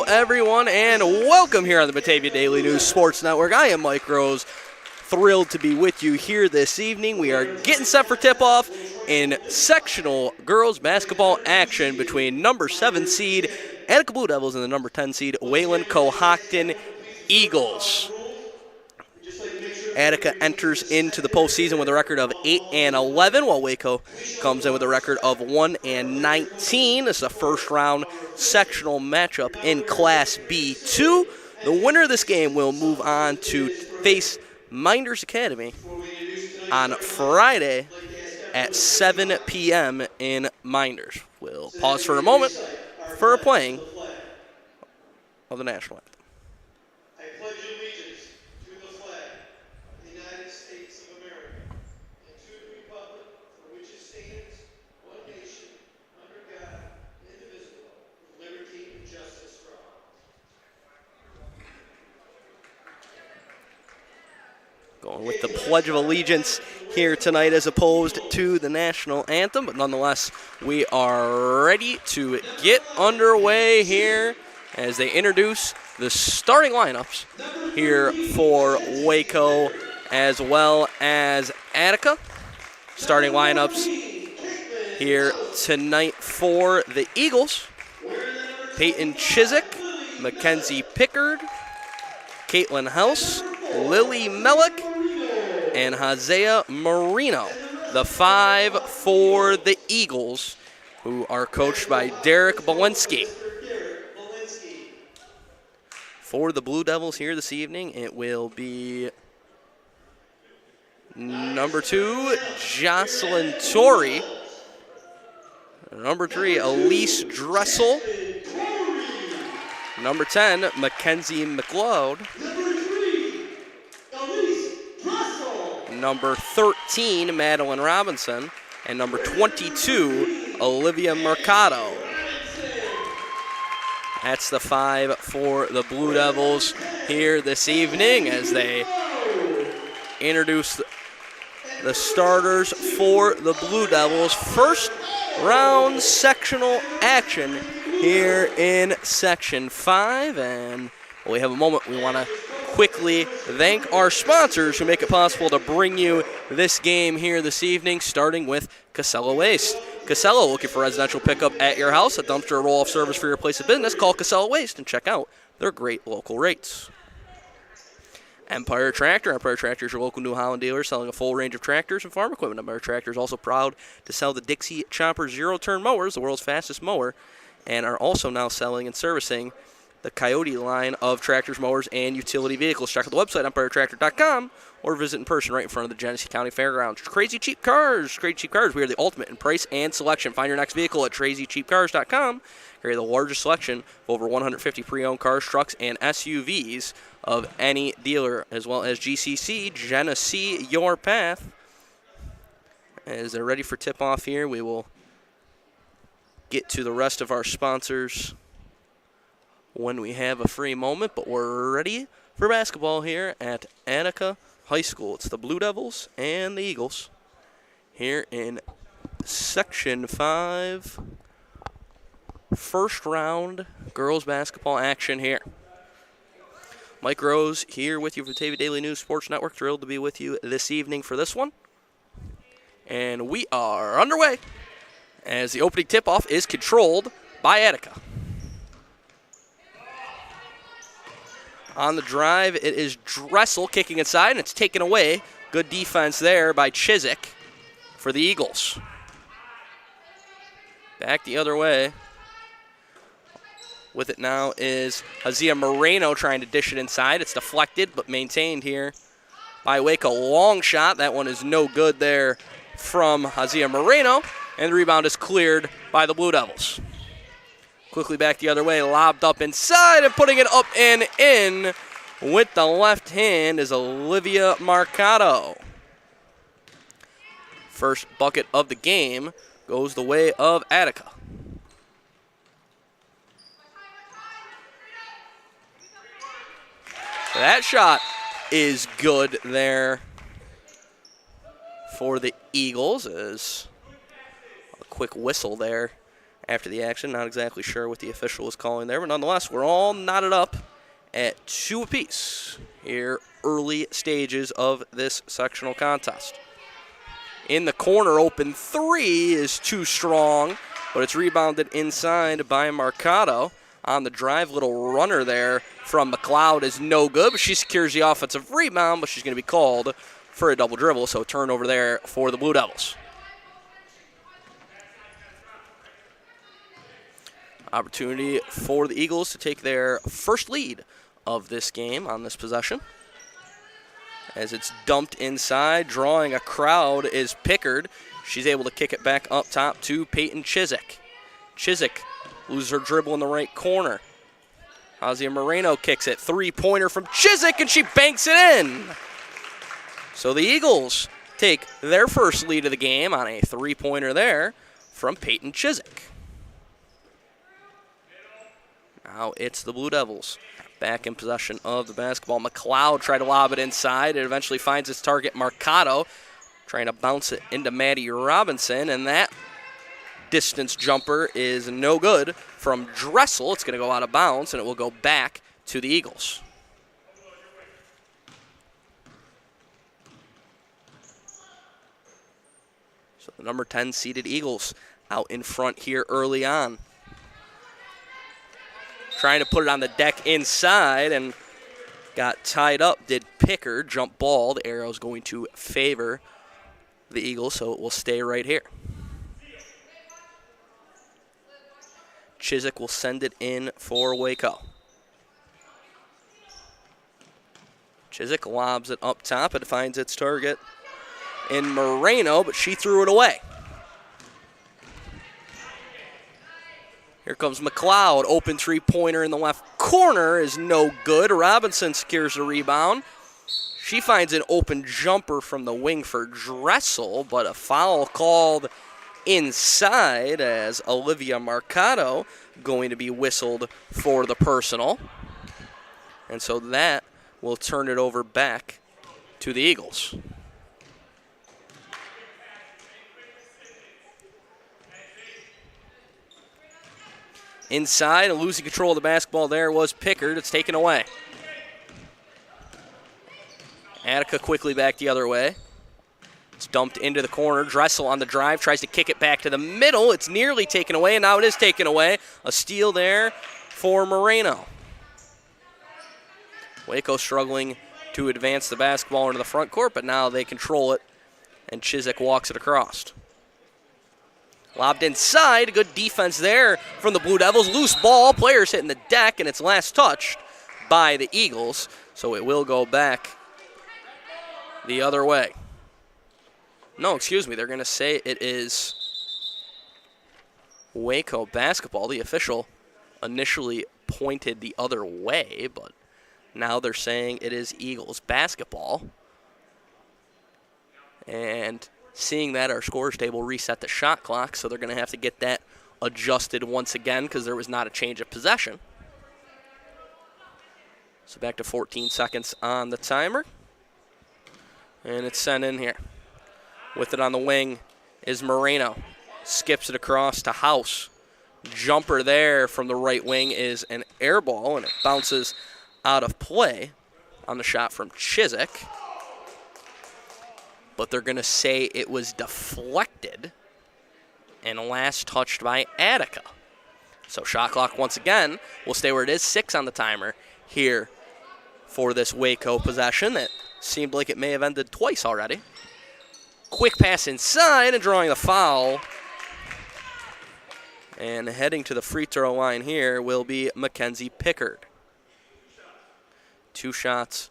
Hello, everyone, and welcome here on the Batavia Daily News Sports Network. I am Mike Rose, thrilled to be with you here this evening. We are getting set for tip-off in sectional girls basketball action between number 7 seed Attica Blue Devils and the number 10 seed Wayland-Cohocton Eagles. Attica enters into the postseason with a record of 8-11, while Waco comes in with a record of 1-19. This is a first-round sectional matchup in Class B2. The winner of this game will move on to face Minders Academy on Friday at 7 p.m. in Minders. We'll pause for a moment for a playing of the national anthem. I pledge allegiance to the flag of the United States of America and to the republic for which it stands, one nation, under God, indivisible, with liberty and justice for all. Going with the Pledge of Allegiance here tonight as opposed to the national anthem, but nonetheless, we are ready to get underway here as they introduce the starting lineups here for Waco as well as Attica. Starting lineups here tonight for the Eagles: Peyton Chiswick, Mackenzie Pickard, Caitlin House, Lily Mellick, and Hosea Marino. The 5 for the Eagles, who are coached by Derek Belinsky. For the Blue Devils here this evening, it will be number 2, Jocelyn Torrey. Number 3, Elise Dressel. Number 10, Mackenzie McLeod. Number 13, Madeline Robinson. And number 22, Olivia Mercado. That's the 5 for the Blue Devils here this evening as they introduce the starters for the Blue Devils. First round sectional action here in Section 5. And while we have a moment, we want to quickly thank our sponsors who make it possible to bring you this game here this evening, starting with Casella Waste. Casella, looking for residential pickup at your house, a dumpster or roll-off service for your place of business? Call Casella Waste and check out their great local rates. Empire Tractor. Empire Tractor is your local New Holland dealer selling a full range of tractors and farm equipment. Empire Tractor is also proud to sell the Dixie Chopper zero-turn mowers, the world's fastest mower, and are also now selling and servicing the Coyote line of tractors, mowers, and utility vehicles. Check out the website, empiretractor.com, or visit in person right in front of the Genesee County Fairgrounds. Crazy Cheap Cars. Crazy Cheap Cars. We are the ultimate in price and selection. Find your next vehicle at crazycheapcars.com. Carry the largest selection of over 150 pre-owned cars, trucks, and SUVs of any dealer, as well as GCC, Genesee, your path. As they're ready for tip-off here, we will get to the rest of our sponsors when we have a free moment, but we're ready for basketball here at Attica High School. It's the Blue Devils and the Eagles here in Section 5. First round girls basketball action here. Mike Rose here with you for the Batavia Daily News Sports Network. Thrilled to be with you this evening for this one. And we are underway as the opening tip-off is controlled by Attica. On the drive, it is Dressel kicking inside, and it's taken away. Good defense there by Chiswick for the Eagles. Back the other way. With it now is Hosea Moreno trying to dish it inside. It's deflected, but maintained here by Waco. Long shot. That one is no good there from Hosea Moreno, and the rebound is cleared by the Blue Devils. Quickly back the other way, lobbed up inside and putting it up and in with the left hand is Olivia Mercado. First bucket of the game goes the way of Attica. That shot is good there for the Eagles. Is a quick whistle there after the action. Not exactly sure what the official was calling there, but nonetheless, we're all knotted up at 2 apiece here, early stages of this sectional contest. In the corner, open 3 is too strong, but it's rebounded inside by Mercado. On the drive, little runner there from McLeod is no good, but she secures the offensive rebound, but she's going to be called for a double dribble, so turnover there for the Blue Devils. Opportunity for the Eagles to take their first lead of this game on this possession. As it's dumped inside, drawing a crowd is Pickard. She's able to kick it back up top to Peyton Chiswick. Chiswick loses her dribble in the right corner. Ozzy Moreno kicks it. 3-pointer from Chiswick, and she banks it in. So the Eagles take their first lead of the game on a 3-pointer there from Peyton Chiswick. Now it's the Blue Devils back in possession of the basketball. McLeod tried to lob it inside. It eventually finds its target, Mercado, trying to bounce it into Maddie Robinson, and that distance jumper is no good from Dressel. It's going to go out of bounds, and it will go back to the Eagles. So the number 10 seeded Eagles out in front here early on. Trying to put it on the deck inside and got tied up. Did Pickard, jump ball. The arrow's going to favor the Eagles, so it will stay right here. Chiswick will send it in for Waco. Chiswick lobs it up top. It finds its target in Moreno, but she threw it away. Here comes McLeod. Open 3-pointer in the left corner is no good. Robinson secures the rebound. She finds an open jumper from the wing for Dressel, but a foul called inside as Olivia Mercado going to be whistled for the personal. And so that will turn it over back to the Eagles. Inside and losing control of the basketball there was Pickard. It's taken away. Attica quickly back the other way. It's dumped into the corner. Dressel on the drive, tries to kick it back to the middle. It's nearly taken away, and now it is taken away. A steal there for Moreno. Waco struggling to advance the basketball into the front court, but now they control it, and Chiswick walks it across. Lobbed inside. Good defense there from the Blue Devils. Loose ball. Players hitting the deck, and it's last touched by the Eagles, so it will go back the other way. No, excuse me. They're going to say it is Waco basketball. The official initially pointed the other way, but now they're saying it is Eagles basketball. And seeing that, our scores table reset the shot clock, so they're going to have to get that adjusted once again because there was not a change of possession. So back to 14 seconds on the timer. And it's sent in here. With it on the wing is Moreno. Skips it across to House. Jumper there from the right wing is an air ball, and it bounces out of play on the shot from Chiswick. But they're going to say it was deflected and last touched by Attica. So shot clock once again will stay where it is. 6 on the timer here for this Waco possession that seemed like it may have ended twice already. Quick pass inside and drawing the foul. And heading to the free throw line here will be Mackenzie Pickard. 2 shots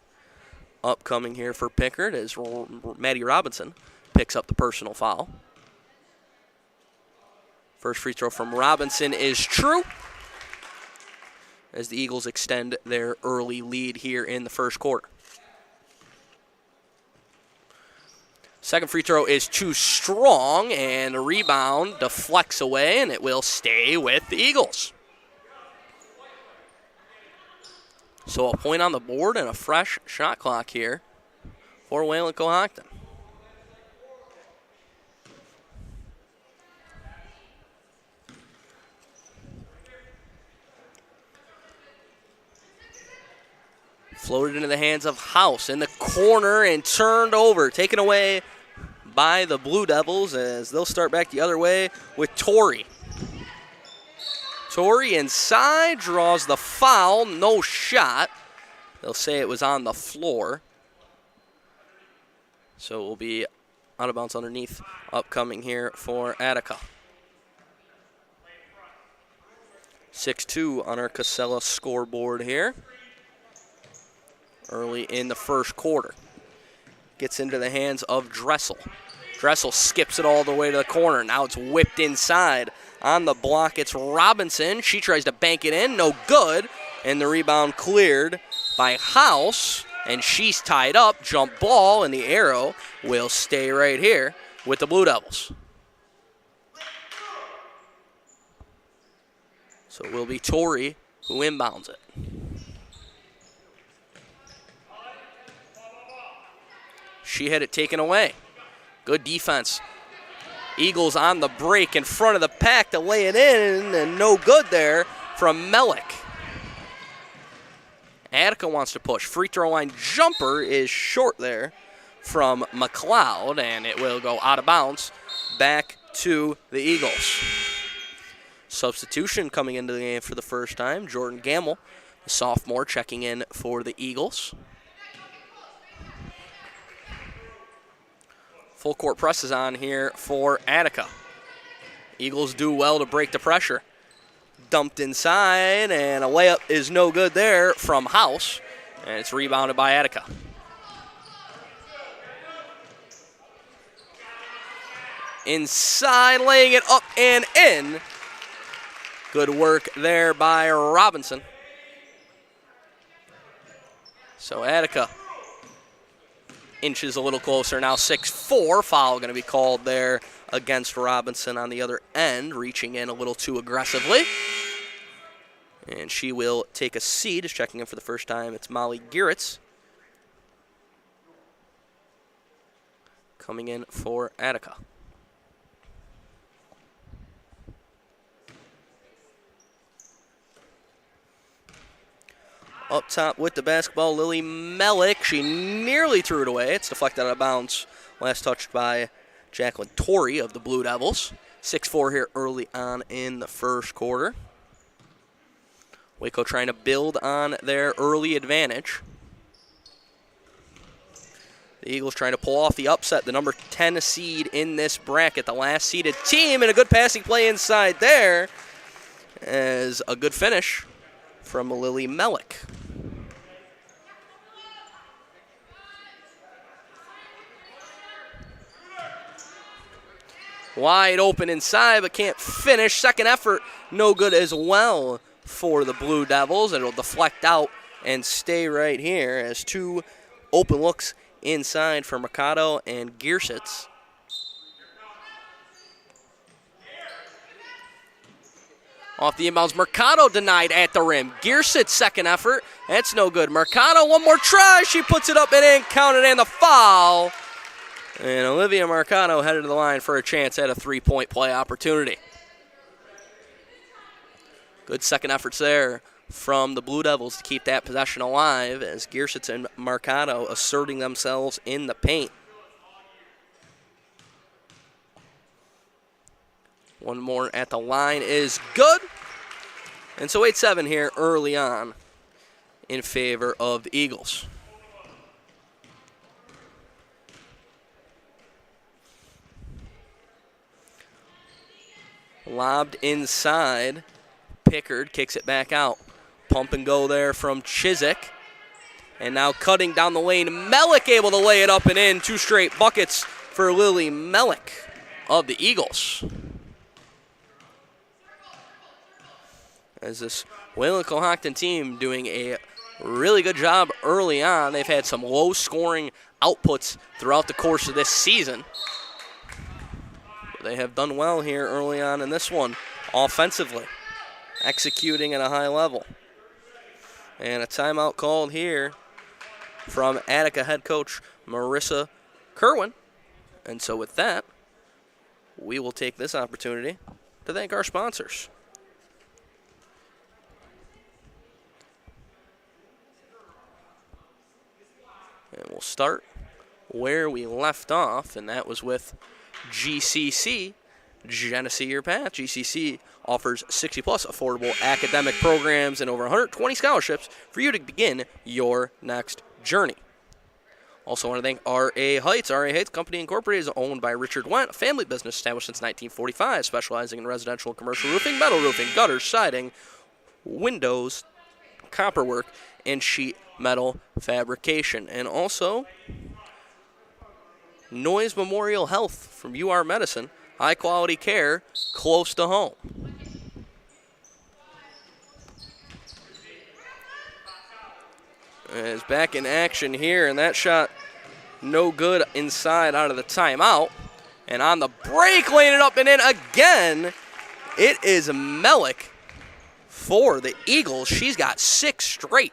upcoming here for Pickard as Maddie Robinson picks up the personal foul. First free throw from Robinson is true as the Eagles extend their early lead here in the first quarter. Second free throw is too strong, and a rebound deflects away, and it will stay with the Eagles. So a point on the board and a fresh shot clock here for Wayland-Cohocton. Floated into the hands of House in the corner and turned over. Taken away by the Blue Devils as they'll start back the other way with Torrey. Torrey inside, draws the foul, no shot. They'll say it was on the floor. So it will be out of bounds underneath, upcoming here for Attica. 6-2 on our Casella scoreboard here. Early in the first quarter. Gets into the hands of Dressel. Dressel skips it all the way to the corner. Now it's whipped inside. On the block, it's Robinson. She tries to bank it in, no good. And the rebound cleared by House. And she's tied up. Jump ball, and the arrow will stay right here with the Blue Devils. So it will be Torrey who inbounds it. She had it taken away. Good defense. Eagles on the break in front of the pack to lay it in, and no good there from Melick. Attica wants to push. Free throw line jumper is short there from McLeod, and it will go out of bounds back to the Eagles. Substitution coming into the game for the first time. Jordan Gamble, the sophomore, checking in for the Eagles. Full court press is on here for Attica. Eagles do well to break the pressure. Dumped inside, and a layup is no good there from House, and it's rebounded by Attica. Inside, laying it up and in. Good work there by Robinson. So Attica inches a little closer now. 6-4, foul going to be called there against Robinson on the other end, reaching in a little too aggressively. And she will take a seat. Is checking in for the first time. It's Molly Geritz coming in for Attica. Up top with the basketball, Lily Melick. She nearly threw it away. It's deflected out of bounds. Last touched by Jacqueline Torrey of the Blue Devils. 6-4 here early on in the first quarter. Waco trying to build on their early advantage. The Eagles trying to pull off the upset, the number 10 seed in this bracket, the last seeded team, and a good passing play inside there as a good finish from Lily Melick. Wide open inside, but can't finish. Second effort, no good as well for the Blue Devils. It'll deflect out and stay right here as two open looks inside for Mercado and Gearsitz. Off the inbounds, Mercado denied at the rim. Gearsitz second effort, that's no good. Mercado, one more try, she puts it up and in, counted, and the foul. And Olivia Mercado headed to the line for a chance at a three-point play opportunity. Good second efforts there from the Blue Devils to keep that possession alive as Gearsitz and Mercado asserting themselves in the paint. One more at the line is good. And so 8-7 here early on in favor of the Eagles. Lobbed inside. Pickard kicks it back out. Pump and go there from Chiswick. And now cutting down the lane, Melick able to lay it up and in. Two straight buckets for Lily Melick of the Eagles. As this Wayland-Cohocton team doing a really good job early on. They've had some low-scoring outputs throughout the course of this season. But they have done well here early on in this one offensively, executing at a high level. And a timeout called here from Attica head coach Marissa Kerwin. And so with that, we will take this opportunity to thank our sponsors. And we'll start where we left off, and that was with GCC, Genesee Your Path. GCC offers 60-plus affordable academic programs and over 120 scholarships for you to begin your next journey. Also want to thank R.A. Heights. R.A. Heights Company Incorporated is owned by Richard Wendt, a family business established since 1945, specializing in residential and commercial roofing, metal roofing, gutters, siding, windows, copperwork, and sheet metal fabrication. And also, Noyes Memorial Health from UR Medicine, high-quality care close to home. Is back in action here, and that shot no good inside out of the timeout. And on the break, laying it up and in again, it is Melik for the Eagles. She's got 6 straight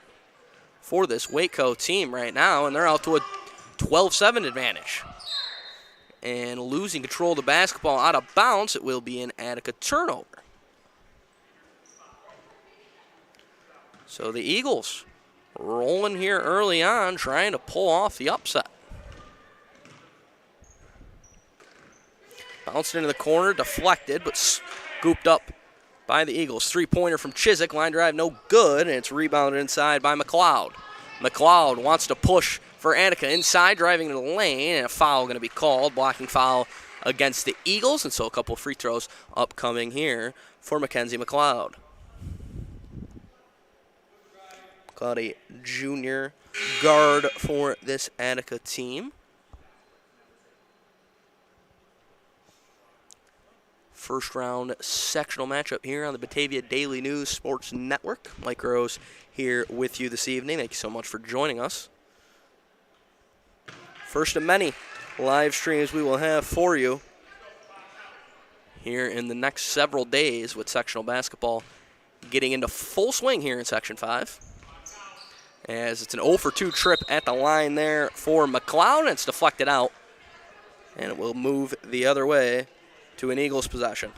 for this Waco team right now, and they're out to a 12-7 advantage. And losing control of the basketball out of bounds, it will be an Attica turnover. So the Eagles rolling here early on, trying to pull off the upset. Bounced into the corner, deflected, but scooped up by the Eagles. Three-pointer from Chiswick, line drive no good, and it's rebounded inside by McLeod. McLeod wants to push for Attica inside, driving into the lane, and a foul going to be called, blocking foul against the Eagles, and so a couple free throws upcoming here for Mackenzie McLeod. McLeod, a junior guard for this Attica team. First round sectional matchup here on the Batavia Daily News Sports Network. Mike Rose here with you this evening. Thank you so much for joining us. First of many live streams we will have for you here in the next several days with sectional basketball getting into full swing here in Section 5. As it's an 0 for 2 trip at the line there for McLeod, and it's deflected out. And it will move the other way to an Eagles possession.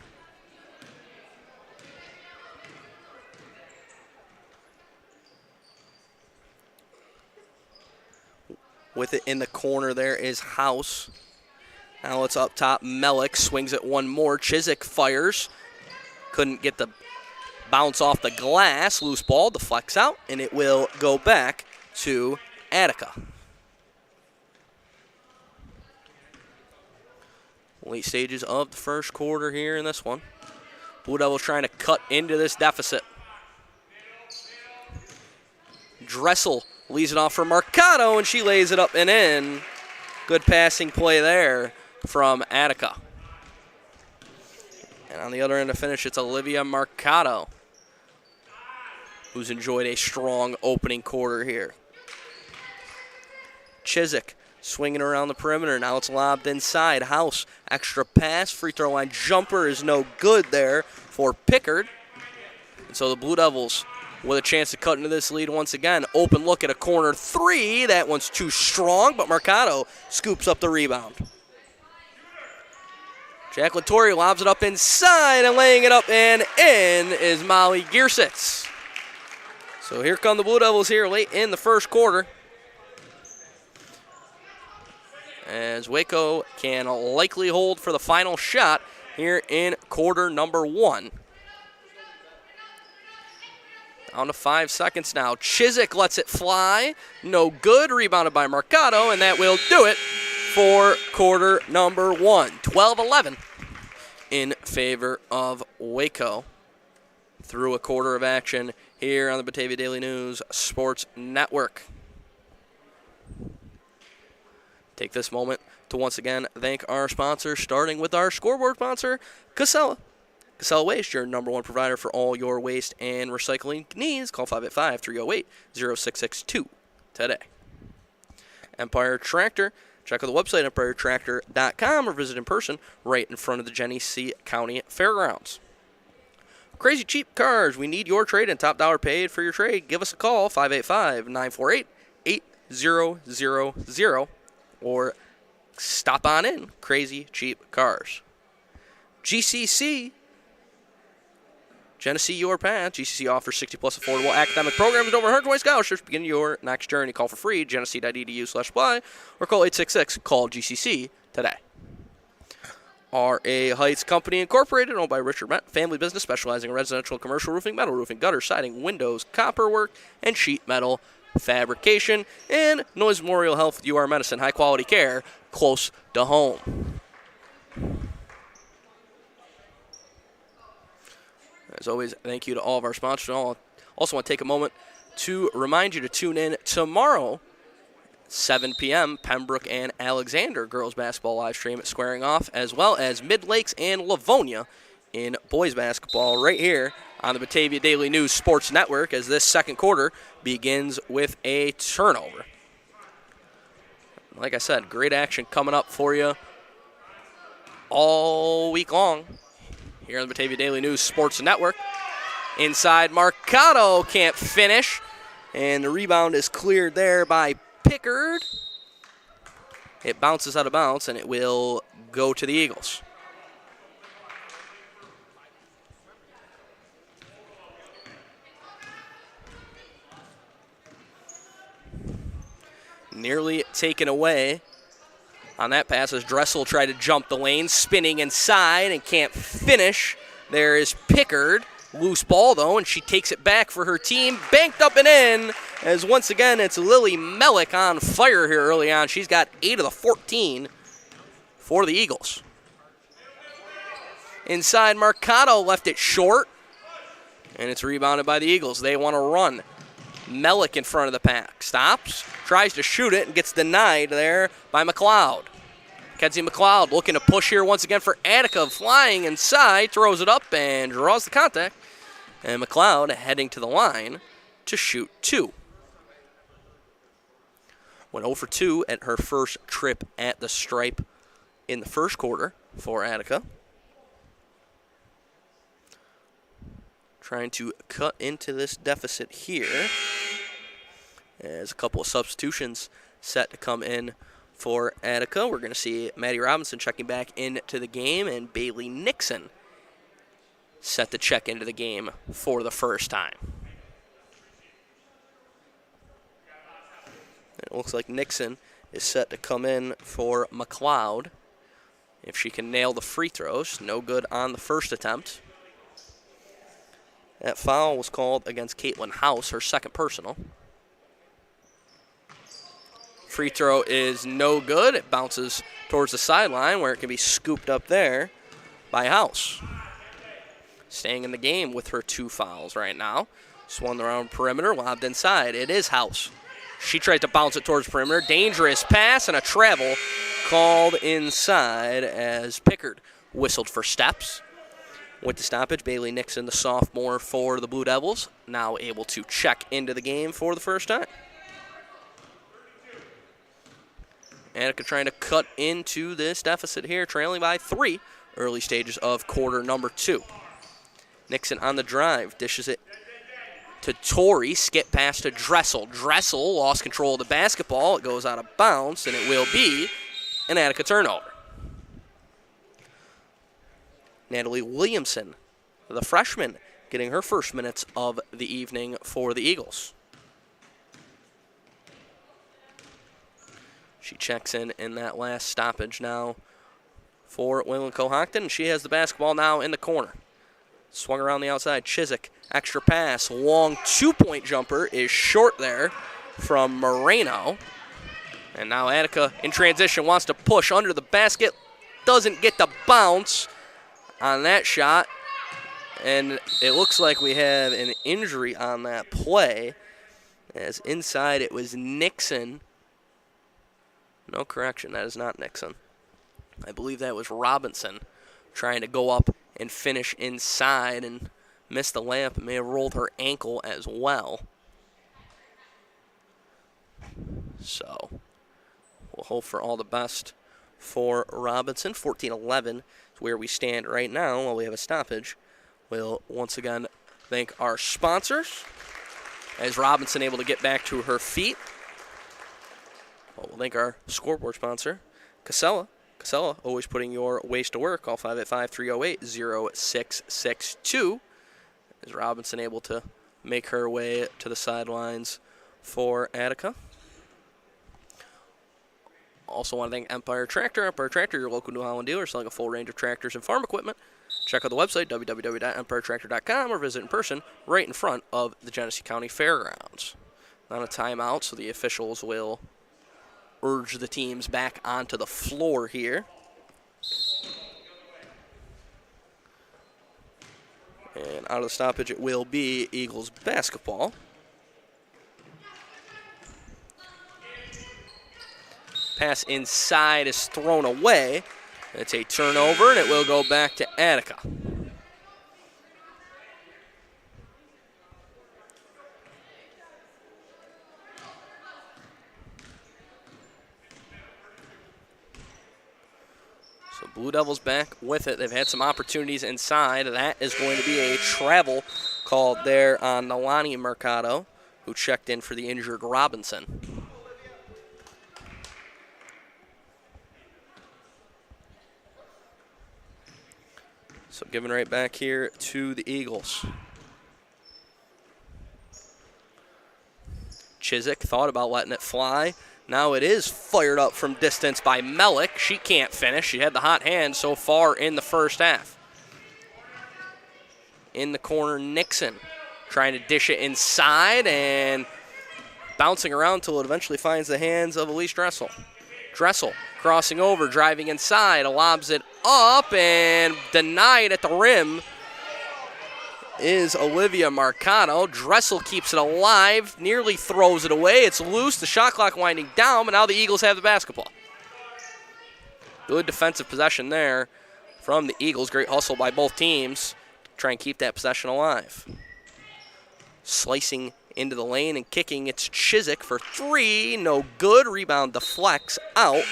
With it in the corner there is House. Now it's up top. Melik swings it one more. Chiswick fires. Couldn't get the bounce off the glass. Loose ball deflects out, and it will go back to Attica. Late stages of the first quarter here in this one. Blue Devils trying to cut into this deficit. Dressel leaves it off for Mercado, and she lays it up and in. Good passing play there from Attica. And on the other end to finish, it's Olivia Mercado, who's enjoyed a strong opening quarter here. Chiswick swinging around the perimeter. Now it's lobbed inside. House, extra pass. Free throw line jumper is no good there for Pickard. And so the Blue Devils with a chance to cut into this lead once again. Open look at a corner three. That one's too strong, but Mercado scoops up the rebound. Jacqueline Torrey lobs it up inside, and laying it up and in is Molly Gearsitz. So here come the Blue Devils here late in the first quarter, as Waco can likely hold for the final shot here in quarter number 1. Down to 5 seconds now. Chiswick lets it fly. No good. Rebounded by Mercado, and that will do it for quarter number 1. 12-11 in favor of Waco through a quarter of action here on the Batavia Daily News Sports Network. Take this moment to once again thank our sponsors, starting with our scoreboard sponsor, Casella. Casella Waste, your number 1 provider for all your waste and recycling needs. Call 585-308-0662 today. Empire Tractor. Check out the website, empiretractor.com, or visit in person right in front of the Genesee County Fairgrounds. Crazy Cheap Cars. We need your trade and top dollar paid for your trade. Give us a call, 585-948-8000, or stop on in. Crazy Cheap Cars. GCC Genesee Your Path. GCC offers 60-plus affordable academic programs and over 120 scholarships. Begin your next journey. Call for free, genesee.edu/apply, or call 866-CALL-GCC today. R.A. Heights Company Incorporated, owned by Richard Met, family business specializing in residential and commercial roofing, metal roofing, gutter, siding, windows, copper work, and sheet metal fabrication. And Noise Memorial Health UR Medicine, high-quality care close to home. As always, thank you to all of our sponsors. I also want to take a moment to remind you to tune in tomorrow, 7 p.m., Pembroke and Alexander girls basketball live stream squaring off, as well as Mid-Lakes and Livonia in boys basketball right here on the Batavia Daily News Sports Network as this second quarter begins with a turnover. Like I said, great action coming up for you all week long here on the Batavia Daily News Sports Network. Inside, Marcato can't finish, and the rebound is cleared there by Pickard. It bounces out of bounds, and it will go to the Eagles. Nearly taken away on that pass as Dressel tried to jump the lane, spinning inside and can't finish. There is Pickard. Loose ball, though, and she takes it back for her team. Banked up and in, as once again it's Lily Mellick on fire here early on. She's got 8 of the 14 for the Eagles. Inside, Marcato left it short, and it's rebounded by the Eagles. They want to run. Mellick in front of the pack. Stops, tries to shoot it, and gets denied there by McLeod. Kenzie McLeod looking to push here once again for Attica, flying inside, throws it up and draws the contact. And McLeod heading to the line to shoot 2. Went 0 for 2 at her first trip at the stripe in the first quarter for Attica. Trying to cut into this deficit here as a couple of substitutions set to come in for Attica. We're going to see Maddie Robinson checking back into the game, and Bailey Nixon set to check into the game for the first time. It looks like Nixon is set to come in for McLeod. If she can nail the free throws, no good on the first attempt. That foul was called against Caitlin House, her second personal. Free throw is no good. It bounces towards the sideline where it can be scooped up there by House. Staying in the game with her 2 fouls right now. Swung around perimeter, lobbed inside. It is House. She tries to bounce it towards perimeter. Dangerous pass and a travel called inside as Pickard whistled for steps. With the stoppage, Bailey Nixon, the sophomore for the Blue Devils, now able to check into the game for the first time. Attica trying to cut into this deficit here, trailing by 3, early stages of quarter number 2. Nixon on the drive, dishes it to Torrey, skip pass to Dressel. Dressel lost control of the basketball. It goes out of bounds, and it will be an Attica turnover. Natalie Williamson, the freshman, getting her first minutes of the evening for the Eagles. She checks in that last stoppage now for Wayland-Cohocton, and she has the basketball now in the corner. Swung around the outside. Chiswick, extra pass. Long 2-point jumper is short there from Moreno. And now Attica in transition wants to push under the basket. Doesn't get the bounce on that shot. And it looks like we have an injury on that play. As inside it was Nixon. No correction, that is not Nixon. I believe that was Robinson trying to go up and finish inside and missed the layup and may have rolled her ankle as well. So we'll hope for all the best for Robinson. 14-11 is where we stand right now while we have a stoppage. We'll once again thank our sponsors as Robinson able to get back to her feet. We'll thank our scoreboard sponsor, Casella. Casella, always putting your waste to work. Call 585-308-0662. Is Robinson able to make her way to the sidelines for Attica? Also want to thank Empire Tractor. Empire Tractor, your local New Holland dealer, selling a full range of tractors and farm equipment. Check out the website, www.empiretractor.com, or visit in person right in front of the Genesee County Fairgrounds. On a timeout, so the officials will urge the teams back onto the floor here. And out of the stoppage, it will be Eagles basketball. Pass inside is thrown away. It's a turnover, and it will go back to Attica. So Blue Devils back with it. They've had some opportunities inside. That is going to be a travel called there on Nalani Mercado, who checked in for the injured Robinson. So giving right back here to the Eagles. Chiswick thought about letting it fly. Now it is fired up from distance by Melick. She can't finish. She had the hot hand so far in the first half. In the corner, Nixon trying to dish it inside and bouncing around until it eventually finds the hands of Elise Dressel. Dressel crossing over, driving inside, lobs it up, and denied at the rim is Olivia Marcano. Dressel keeps it alive, nearly throws it away. It's loose, the shot clock winding down, but now the Eagles have the basketball. Good defensive possession there from the Eagles. Great hustle by both teams to try and keep that possession alive. Slicing into the lane and kicking, it's Chiswick for three. No good. Rebound deflects out.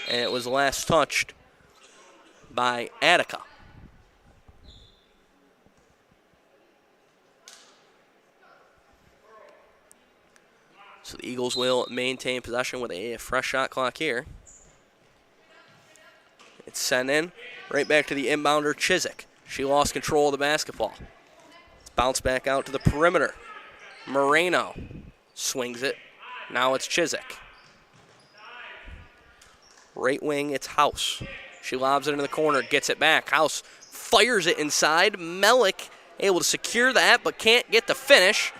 And it was last touched by Attica. So the Eagles will maintain possession with a fresh shot clock here. It's sent in right back to the inbounder, Chiswick. She lost control of the basketball. It's bounced back out to the perimeter. Moreno swings it. Now it's Chiswick. Right wing, it's House. She lobs it into the corner, gets it back. House fires it inside. Melick able to secure that, but can't get the finish.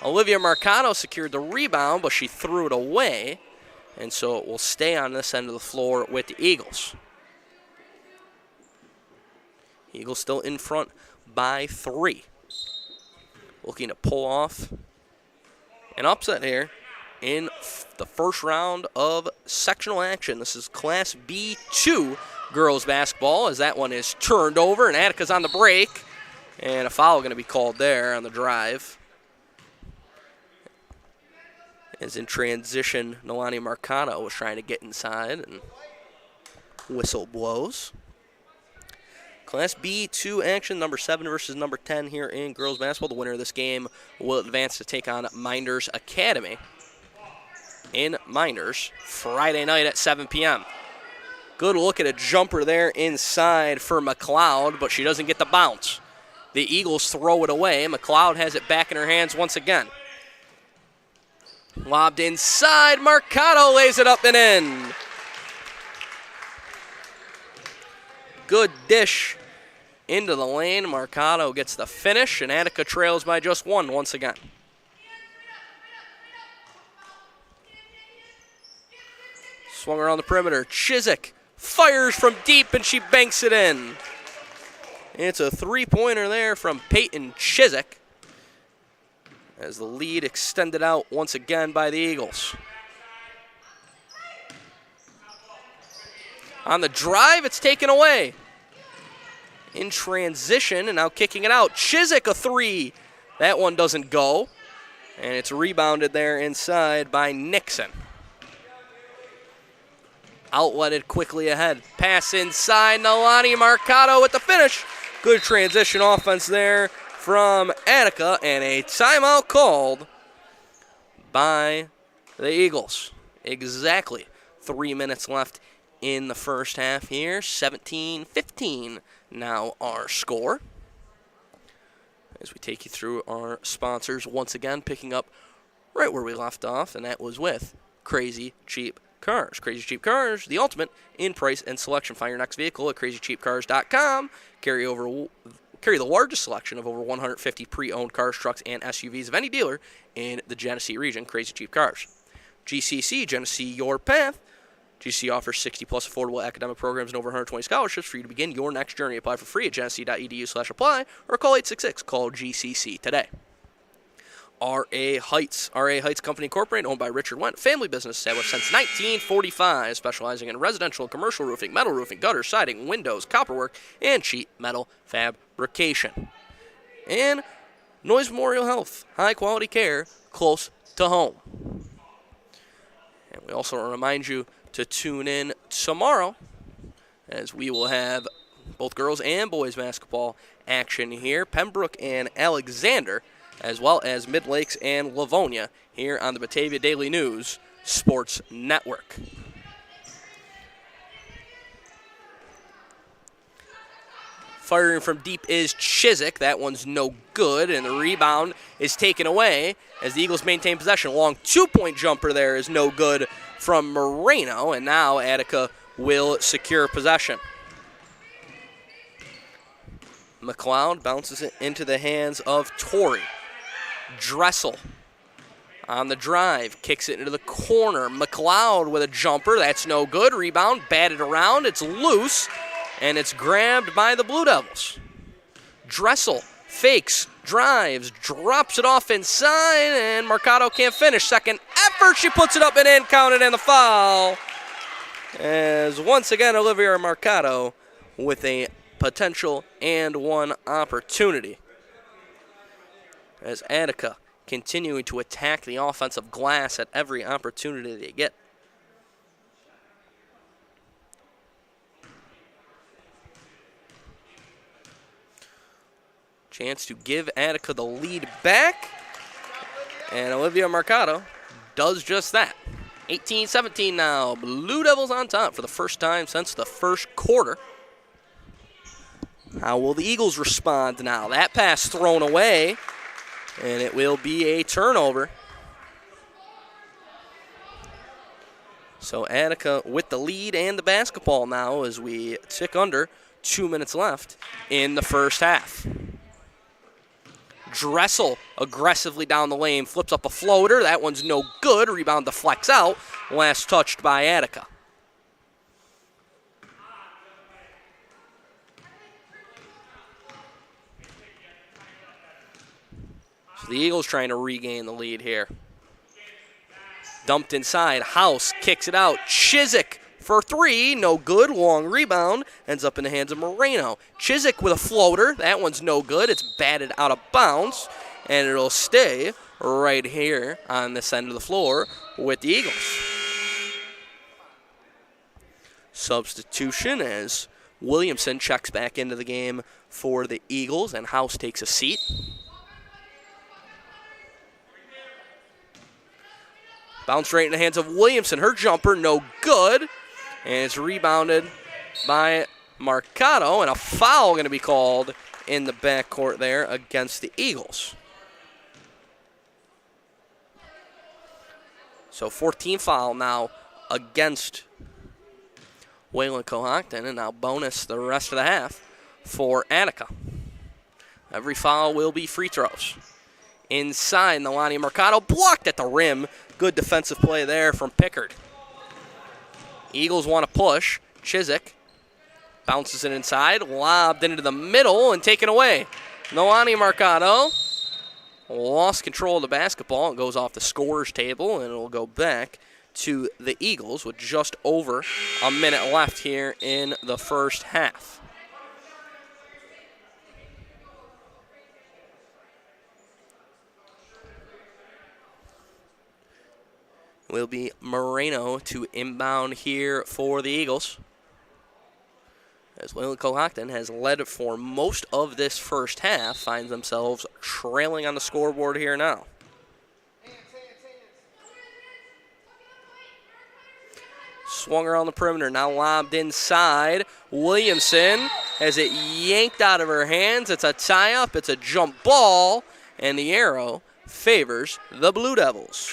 Olivia Marcano secured the rebound, but she threw it away. And so it will stay on this end of the floor with the Eagles. Eagles still in front by 3. Looking to pull off an upset here in the first round of sectional action. This is Class B2 girls basketball, as that one is turned over, and Attica's on the break. And a foul going to be called there on the drive. As in transition, Nalani Marcano was trying to get inside, and whistle blows. Class B2 action, number 7 versus number 10 here in girls basketball. The winner of this game will advance to take on Minders Academy in Minders Friday night at 7 p.m. Good look at a jumper there inside for McLeod, but she doesn't get the bounce. The Eagles throw it away. McLeod has it back in her hands once again. Lobbed inside. Marcano lays it up and in. Good dish into the lane. Marcano gets the finish, and Attica trails by just 1 once again. Swung around the perimeter. Chiswick fires from deep, and she banks it in. It's a three-pointer there from Peyton Chiswick, as the lead extended out once again by the Eagles. On the drive, it's taken away. In transition, and now kicking it out. Chiswick, a three. That one doesn't go. And it's rebounded there inside by Nixon. Outletted quickly ahead. Pass inside. Nalani Marcado with the finish. Good transition offense there from Attica, and a timeout called by the Eagles. Exactly 3 minutes left in the first half here. 17-15 now our score. as we take you through our sponsors once again, picking up right where we left off, and that was with Crazy Cheap Cars. Crazy Cheap Cars, the ultimate in price and selection. Find your next vehicle at crazycheapcars.com. Carry the largest selection of over 150 pre-owned cars, trucks, and SUVs of any dealer in the Genesee region. Crazy Cheap Cars. GCC, Genesee Your Path. GCC offers 60-plus affordable academic programs and over 120 scholarships for you to begin your next journey. Apply for free at genesee.edu/apply or call 866. Call GCC today. R.A. Heights. R.A. Heights Company Incorporated, owned by Richard Wendt. Family business established since 1945, specializing in residential and commercial roofing, metal roofing, gutters, siding, windows, copperwork, and sheet metal fabrication. And Noise Memorial Health. High-quality care close to home. And we also want to remind you to tune in tomorrow, as we will have both girls and boys basketball action here. Pembroke and Alexander, as well as Mid Lakes and Livonia, here on the Batavia Daily News Sports Network. Firing from deep is Chiswick. That one's no good, and the rebound is taken away as the Eagles maintain possession. Long two-point jumper there is no good from Moreno, and now Attica will secure possession. McLeod bounces it into the hands of Torrey. Dressel on the drive, kicks it into the corner. McLeod with a jumper, that's no good. Rebound, batted around, it's loose, and it's grabbed by the Blue Devils. Dressel fakes, drives, drops it off inside, and Mercado can't finish. Second effort, she puts it up and in, counted, and the foul. As once again, Olivia Mercado with a potential and one opportunity. As Attica continuing to attack the offensive glass at every opportunity they get. Chance to give Attica the lead back, and Olivia Mercado does just that. 18-17 now. Blue Devils on top for the first time since the first quarter. How will the Eagles respond now? That pass thrown away, and it will be a turnover. So Attica with the lead and the basketball now as we tick under 2 minutes left in the first half. Dressel aggressively down the lane, flips up a floater. That one's no good. Rebound deflects out. Last touched by Attica. So the Eagles trying to regain the lead here. Dumped inside. House kicks it out. Chiswick for three. No good. Long rebound. Ends up in the hands of Moreno. Chiswick with a floater. That one's no good. It's batted out of bounds. And it'll stay right here on this end of the floor with the Eagles. Substitution as Williamson checks back into the game for the Eagles, and House takes a seat. Bounce right in the hands of Williamson. Her jumper, no good. And it's rebounded by Mercado, and a foul going to be called in the backcourt there against the Eagles. So 14 foul now against Wayland-Cohocton, and now bonus the rest of the half for Attica. Every foul will be free throws. Inside, Nalani Mercado blocked at the rim. Good defensive play there from Pickard. Eagles want to push. Chiswick bounces it inside, lobbed into the middle and taken away. Nalani Mercado lost control of the basketball. It goes off the scorer's table, and it'll go back to the Eagles with just over a minute left here in the first half. Will be Moreno to inbound here for the Eagles, as Wayland-Cohocton has led for most of this first half, finds themselves trailing on the scoreboard here now. swung around the perimeter, now lobbed inside. Williamson has it yanked out of her hands. It's a tie-up, it's a jump ball, and the arrow favors the Blue Devils.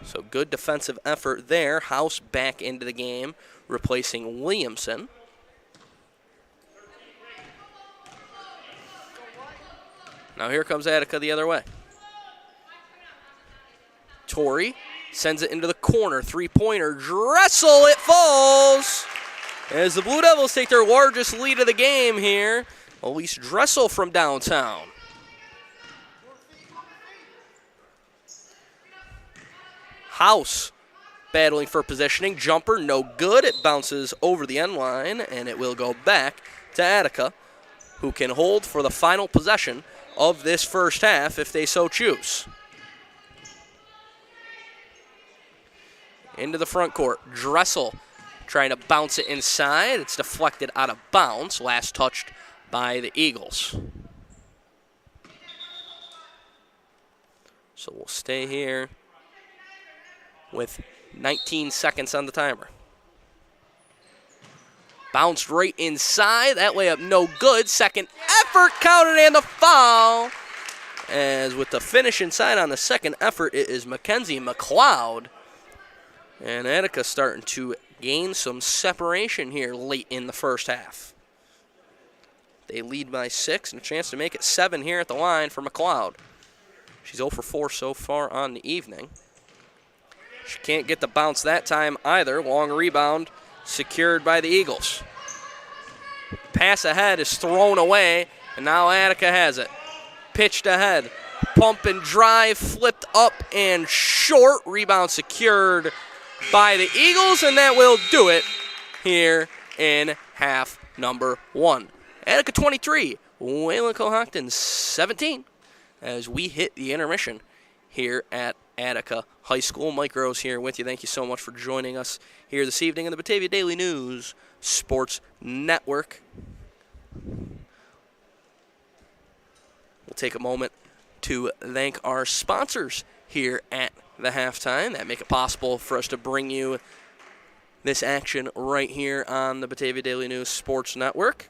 So good defensive effort there. House back into the game, replacing Williamson. Now here comes Attica the other way. Torrey sends it into the corner. Three-pointer. Dressel, it falls. As the Blue Devils take their largest lead of the game here. Elise Dressel from downtown. House battling for positioning. Jumper, no good. It bounces over the end line, and it will go back to Attica, who can hold for the final possession of this first half if they so choose. Into the front court. Dressel trying to bounce it inside. It's deflected out of bounds. Last touched by the Eagles. So we'll stay here with 19 seconds on the timer. Bounced right inside. That layup no good. Second effort counted and the foul. As with the finish inside on the second effort, it is Mackenzie McLeod. And Attica starting to gain some separation here late in the first half. They lead by 6 and a chance to make it 7 here at the line for McLeod. She's 0 for 4 so far on the evening. She can't get the bounce that time either. Long rebound secured by the Eagles. Pass ahead is thrown away, and now Attica has it. Pitched ahead. Pump and drive, flipped up and short. Rebound secured by the Eagles, and that will do it here in half number 1. Attica 23, Wayland-Cohocton 17, as we hit the intermission here at Attica High School. Mike Rose here with you. Thank you so much for joining us here this evening in the Batavia Daily News Sports Network. We'll take a moment to thank our sponsors here at the halftime that make it possible for us to bring you this action right here on the Batavia Daily News Sports Network.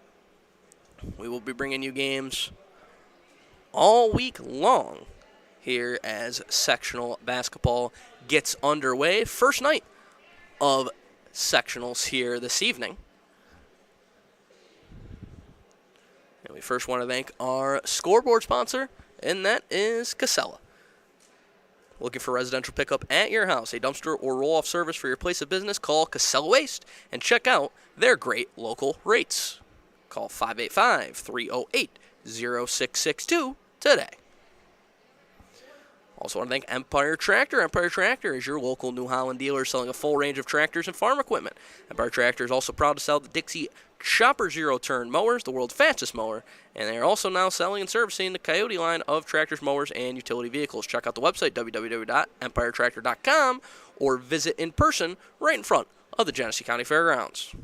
We will be bringing you games all week long here as sectional basketball gets underway. First night of sectionals here this evening. And we first want to thank our scoreboard sponsor, and that is Casella. Looking for residential pickup at your house, a dumpster or roll-off service for your place of business? Call Casella Waste and check out their great local rates. Call 585-308-0662 today. Also want to thank Empire Tractor. Empire Tractor is your local New Holland dealer selling a full range of tractors and farm equipment. Empire Tractor is also proud to sell the Dixie Chopper Zero-Turn mowers, the world's fastest mower, and they are also now selling and servicing the Coyote line of tractors, mowers, and utility vehicles. Check out the website, www.empiretractor.com, or visit in person right in front of the Genesee County Fairgrounds.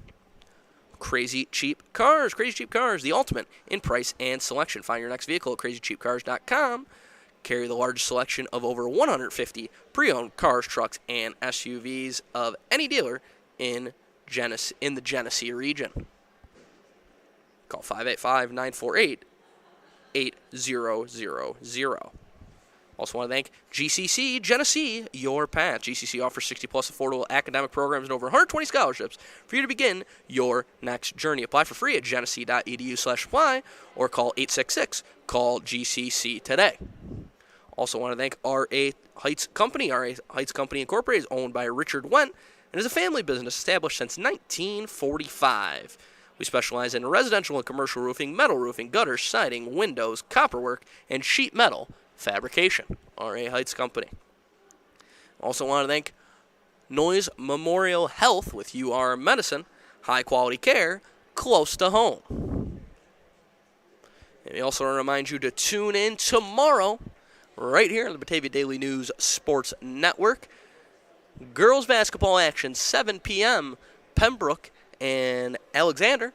Crazy Cheap Cars. Crazy Cheap Cars, the ultimate in price and selection. Find your next vehicle at crazycheapcars.com. Carry the largest selection of over 150 pre-owned cars, trucks, and SUVs of any dealer in the Genesee region. Call 585-948-8000. Also want to thank GCC Genesee, your path. GCC offers 60-plus affordable academic programs and over 120 scholarships for you to begin your next journey. Apply for free at genesee.edu/apply or call 866-CALL-GCC today. Also want to thank RA Heights Company. RA Heights Company Incorporated is owned by Richard Wendt and is a family business established since 1945. We specialize in residential and commercial roofing, metal roofing, gutters, siding, windows, copperwork, and sheet metal fabrication. RA Heights Company. Also want to thank Noyes Memorial Health with UR Medicine. High quality care close to home. And we also want to remind you to tune in tomorrow right here on the Batavia Daily News Sports Network. Girls basketball action, 7 p.m., Pembroke and Alexander.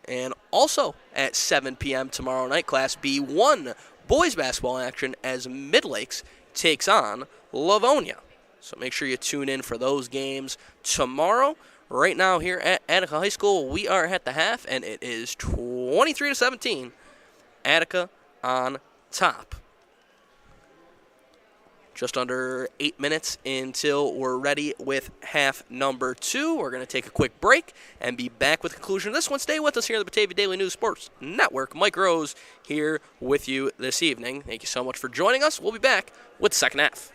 And also at 7 p.m. tomorrow night, Class B1 boys basketball action as Midlakes takes on Livonia. So make sure you tune in for those games tomorrow. Right now here at Attica High School, we are at the half, and it is 23-17. Attica on top. Just under 8 minutes until we're ready with half number 2. We're going to take a quick break and be back with the conclusion of this one. Stay with us here on the Batavia Daily News Sports Network. Mike Rose here with you this evening. Thank you so much for joining us. We'll be back with the second half.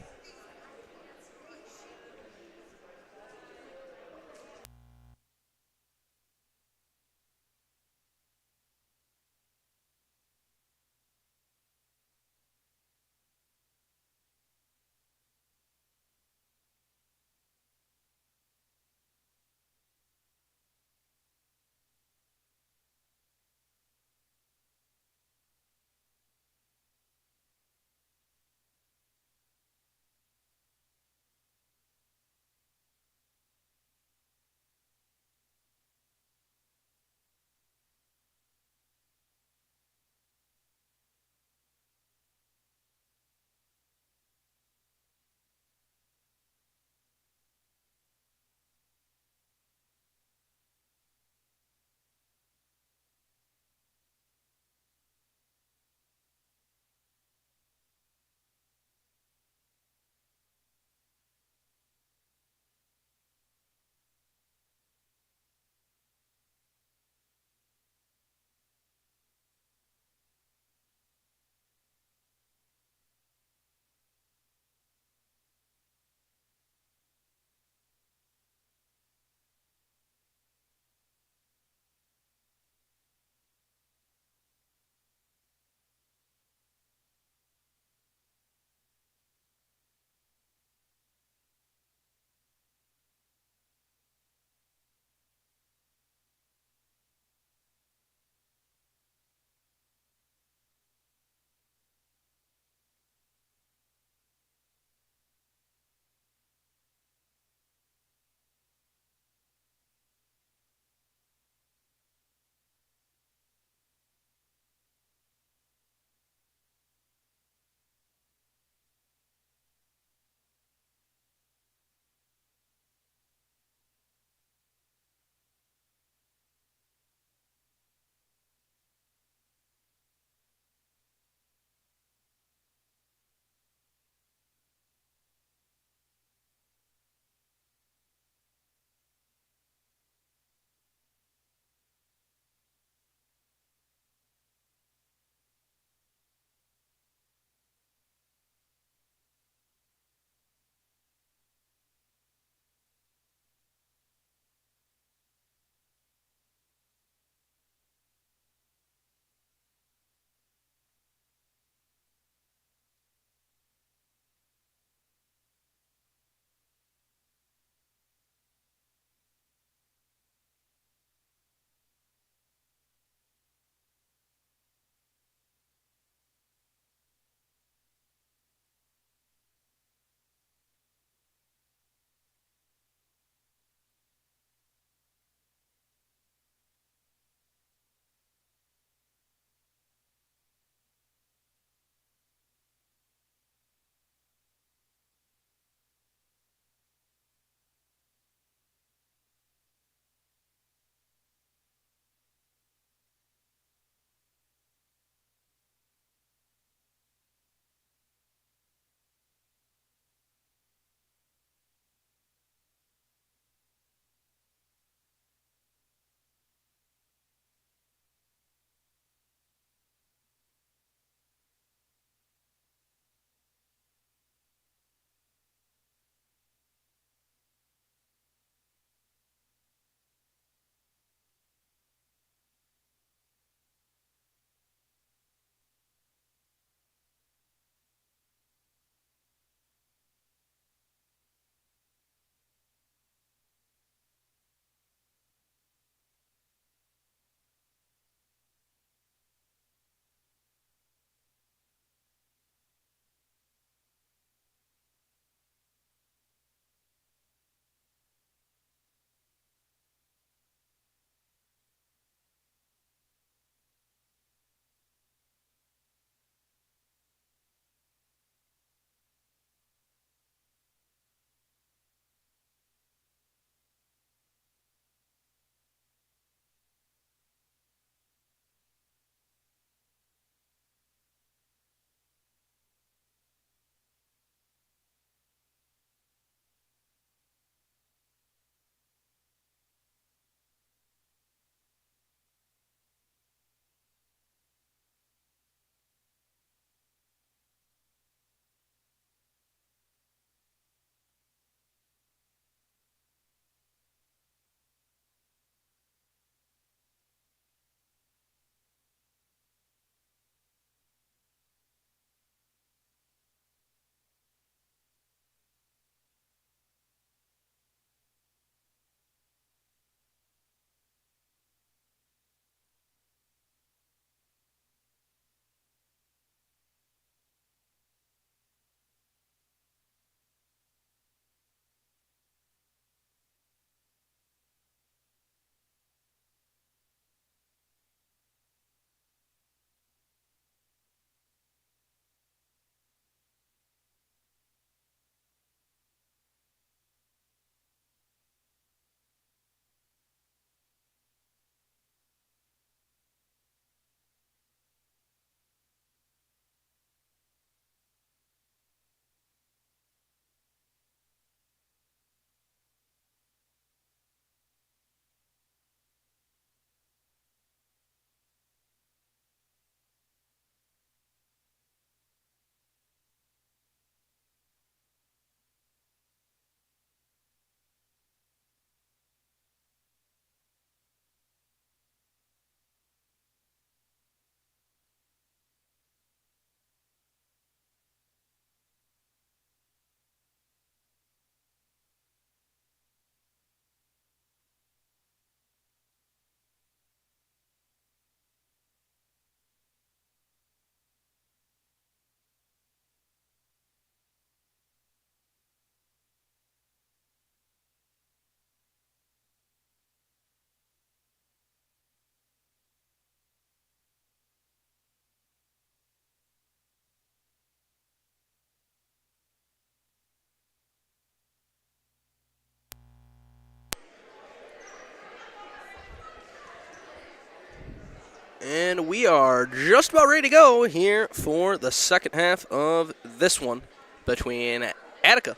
And we are just about ready to go here for the second half of this one between Attica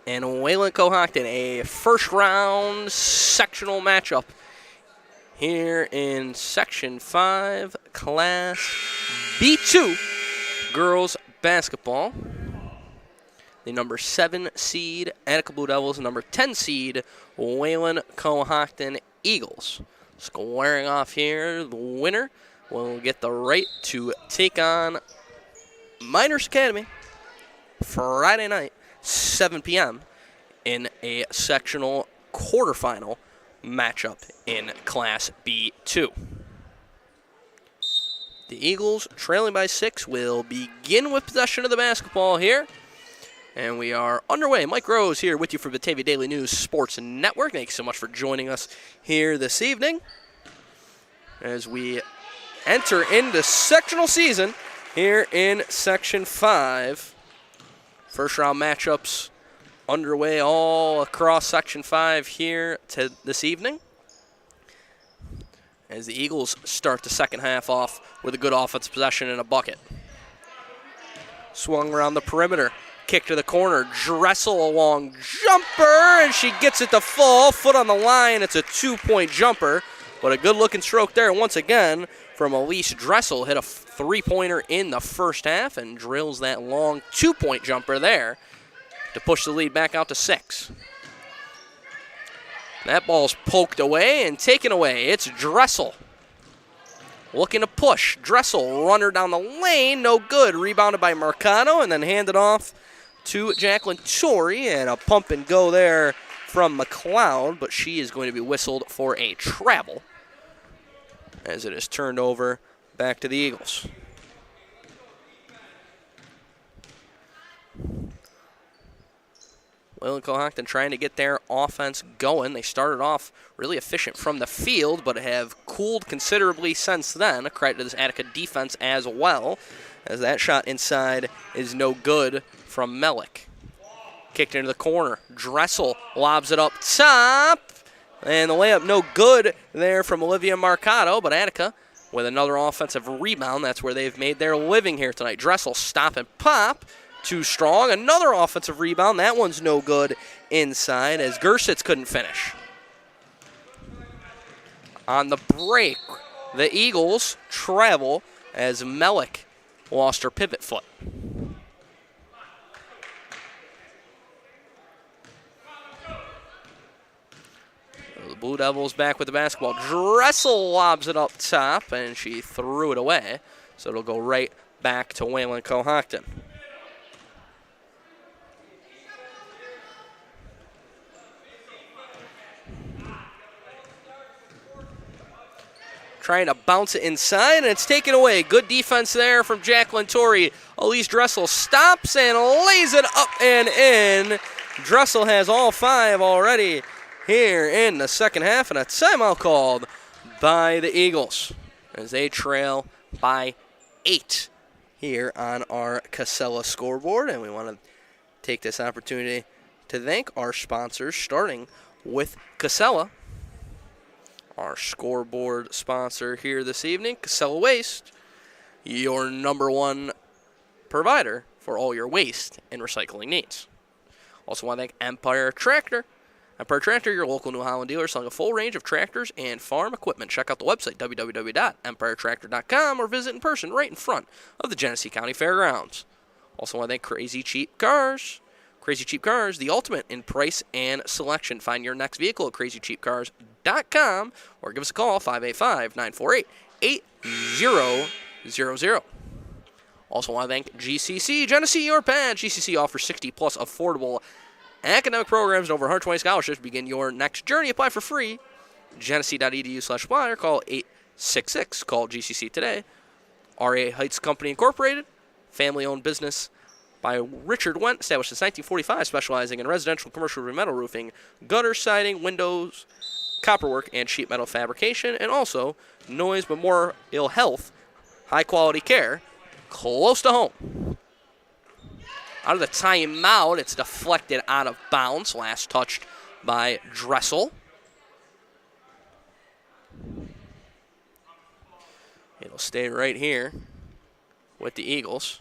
and Wayland-Cohocton, a first-round sectional matchup here in Section 5, Class B2, girls basketball. The number 7 seed Attica Blue Devils and number 10 seed Wayland-Cohocton Eagles. Squaring off here, the winner will get the right to take on Miners Academy Friday night, 7 p.m. in a sectional quarterfinal matchup in Class B2. The Eagles, trailing by 6, will begin with possession of the basketball here. And we are underway. Mike Rose here with you for Batavia Daily News Sports Network. Thanks so much for joining us here this evening as we enter into sectional season here in Section 5. First round matchups underway all across Section 5 here this evening as the Eagles start the second half off with a good offensive possession and a bucket. Swung around the perimeter. Kick to the corner, Dressel a long jumper, and she gets it to fall. Foot on the line, it's a 2-point jumper, but a good-looking stroke there once again from Elise Dressel. Hit a 3-pointer in the first half and drills that long 2-point jumper there to push the lead back out to 6. That ball's poked away and taken away. It's Dressel looking to push. Dressel, runner down the lane, no good. Rebounded by Mercado and then handed off to Jacqueline Torrey, and a pump and go there from McLeod, but she is going to be whistled for a travel as it is turned over back to the Eagles. Wayland-Cohocton trying to get their offense going. They started off really efficient from the field, but have cooled considerably since then. A credit to this Attica defense as well, as that shot inside is no good from Melick. Kicked into the corner. Dressel lobs it up top, and the layup no good there from Olivia Mercado, but Attica with another offensive rebound. That's where they've made their living here tonight. Dressel stop and pop. Too strong. Another offensive rebound. That one's no good inside as Gersitz couldn't finish. On the break, the Eagles travel as Melick lost her pivot foot. The Blue Devils back with the basketball. Dressel lobs it up top, and she threw it away. So it'll go right back to Wayland-Cohocton. Trying to bounce it inside, and it's taken away. Good defense there from Jacqueline Torrey. Elise Dressel stops and lays it up and in. Dressel has all 5 already here in the second half, and a timeout called by the Eagles as they trail by 8 here on our Casella scoreboard. And we want to take this opportunity to thank our sponsors, starting with Casella. Our scoreboard sponsor here this evening, Casella Waste, your #1 provider for all your waste and recycling needs. Also want to thank Empire Tractor. Empire Tractor, your local New Holland dealer, selling a full range of tractors and farm equipment. Check out the website, www.empiretractor.com, or visit in person right in front of the Genesee County Fairgrounds. Also want to thank Crazy Cheap Cars. Crazy Cheap Cars, the ultimate in price and selection. Find your next vehicle at crazycheapcars.com or give us a call, 585-948-8000. Also want to thank GCC, Genesee Your Pad. GCC offers 60-plus affordable academic programs and over 120 scholarships. Begin your next journey. Apply for free. Genesee.edu/apply or call 866. Call GCC today. RA Heights Company Incorporated, family-owned business by Richard Wendt, established since 1945, specializing in residential and commercial metal roofing, gutter siding, windows, copperwork, and sheet metal fabrication, and also Noise Memorial Health, high-quality care, close to home. Out of the timeout, it's deflected out of bounds, last touched by Dressel. It'll stay right here with the Eagles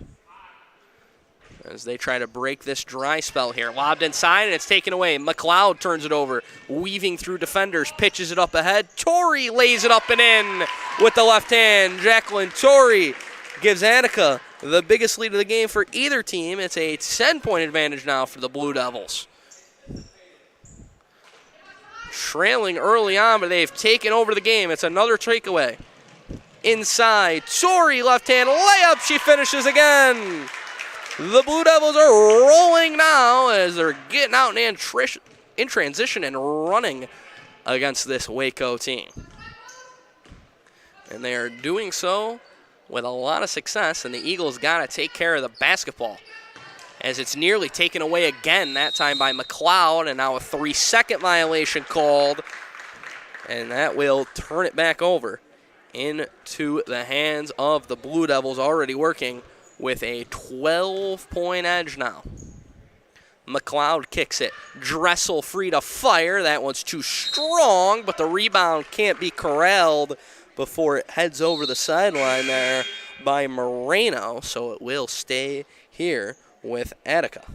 as they try to break this dry spell here. Lobbed inside, and it's taken away. McLeod turns it over, weaving through defenders, pitches it up ahead. Torrey lays it up and in with the left hand. Jacqueline Torrey gives Attica the biggest lead of the game for either team. It's a 10-point advantage now for the Blue Devils. Trailing early on, but they've taken over the game. It's another takeaway. Inside, Torrey left hand layup. She finishes again. The Blue Devils are rolling now as they're getting out in transition and running against this Waco team. And they are doing so with a lot of success, and the Eagles got to take care of the basketball as it's nearly taken away again, that time by McLeod, and now a 3-second violation called, and that will turn it back over into the hands of the Blue Devils, already working with a 12-point edge now. McLeod kicks it. Dressel free to fire. That one's too strong, but the rebound can't be corralled before it heads over the sideline there by Moreno, so it will stay here with Attica.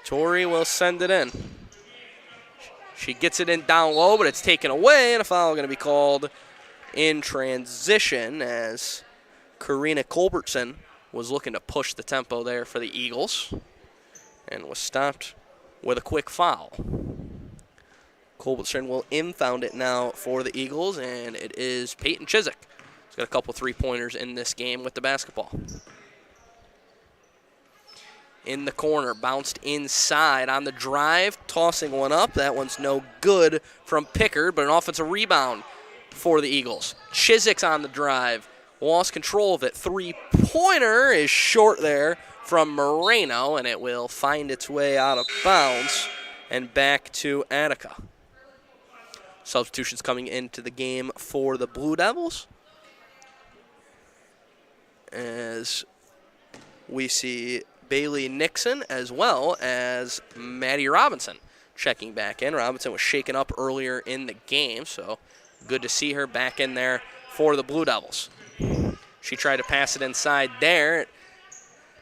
Torrey will send it in. She gets it in down low, but it's taken away, and a foul going to be called in transition as Karina Culbertson was looking to push the tempo there for the Eagles and was stopped with a quick foul. Culbertson will inbound it now for the Eagles, and it is Peyton Chiswick. He's got a couple three-pointers in this game with the basketball. In the corner, bounced inside on the drive, tossing one up. That one's no good from Pickard, but an offensive rebound for the Eagles. Chiswick's on the drive, lost control of it. Three-pointer is short there from Moreno, and it will find its way out of bounds and back to Attica. Substitutions coming into the game for the Blue Devils, as we see Bailey Nixon as well as Maddie Robinson checking back in. Robinson was shaken up earlier in the game, so good to see her back in there for the Blue Devils. She tried to pass it inside there. It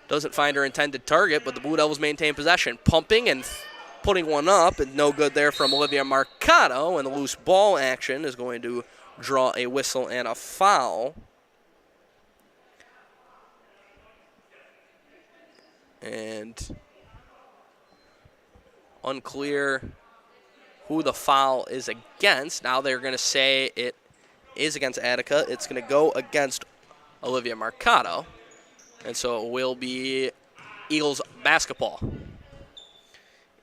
doesn't find her intended target, but the Blue Devils maintain possession. Pumping and putting one up, and no good there from Olivia Marcato, and the loose ball action is going to draw a whistle and a foul. And unclear who the foul is against. Now they're going to say it is against Attica. It's going to go against Olivia Marcato. And so it will be Eagles basketball.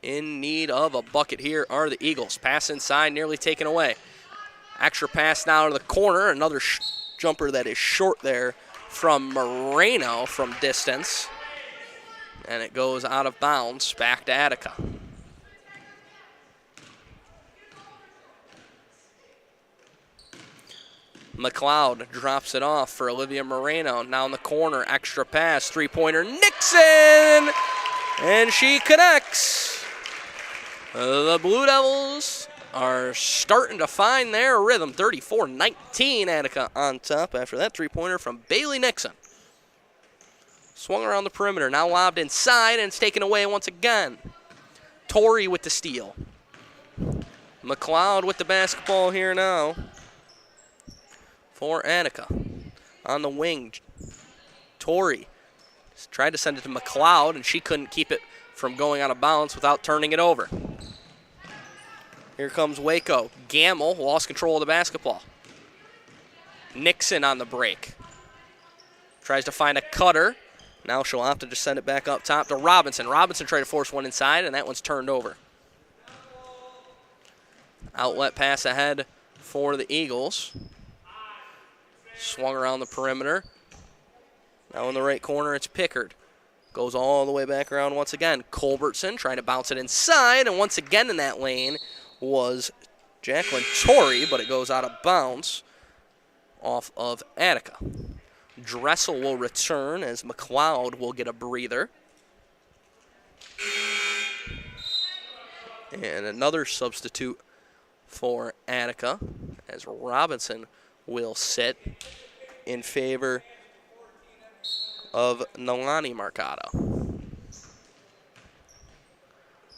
In need of a bucket here are the Eagles. Pass inside, nearly taken away. Extra pass now to the corner. Another jumper that is short there from Moreno from distance. And it goes out of bounds back to Attica. McLeod drops it off for Olivia Moreno. Now in the corner, extra pass, three-pointer, Nixon! And she connects. The Blue Devils are starting to find their rhythm. 34-19, Attica on top after that three-pointer from Bailey Nixon. Swung around the perimeter, now lobbed inside, and it's taken away once again. Torrey with the steal. McLeod with the basketball here now for Attica. On the wing, Torrey tried to send it to McLeod, and she couldn't keep it from going out of bounds without turning it over. Here comes Waco. Gamble lost control of the basketball. Nixon on the break. Tries to find a cutter. Now she'll have to just send it back up top to Robinson. Robinson tried to force one inside, and that one's turned over. Outlet pass ahead for the Eagles. Swung around the perimeter. Now in the right corner, it's Pickard. Goes all the way back around once again. Culbertson trying to bounce it inside, and once again in that lane was Jacqueline Torrey, but it goes out of bounds off of Attica. Dressel will return as McLeod will get a breather. And another substitute for Attica, as Robinson will sit in favor of Nolani Marcato.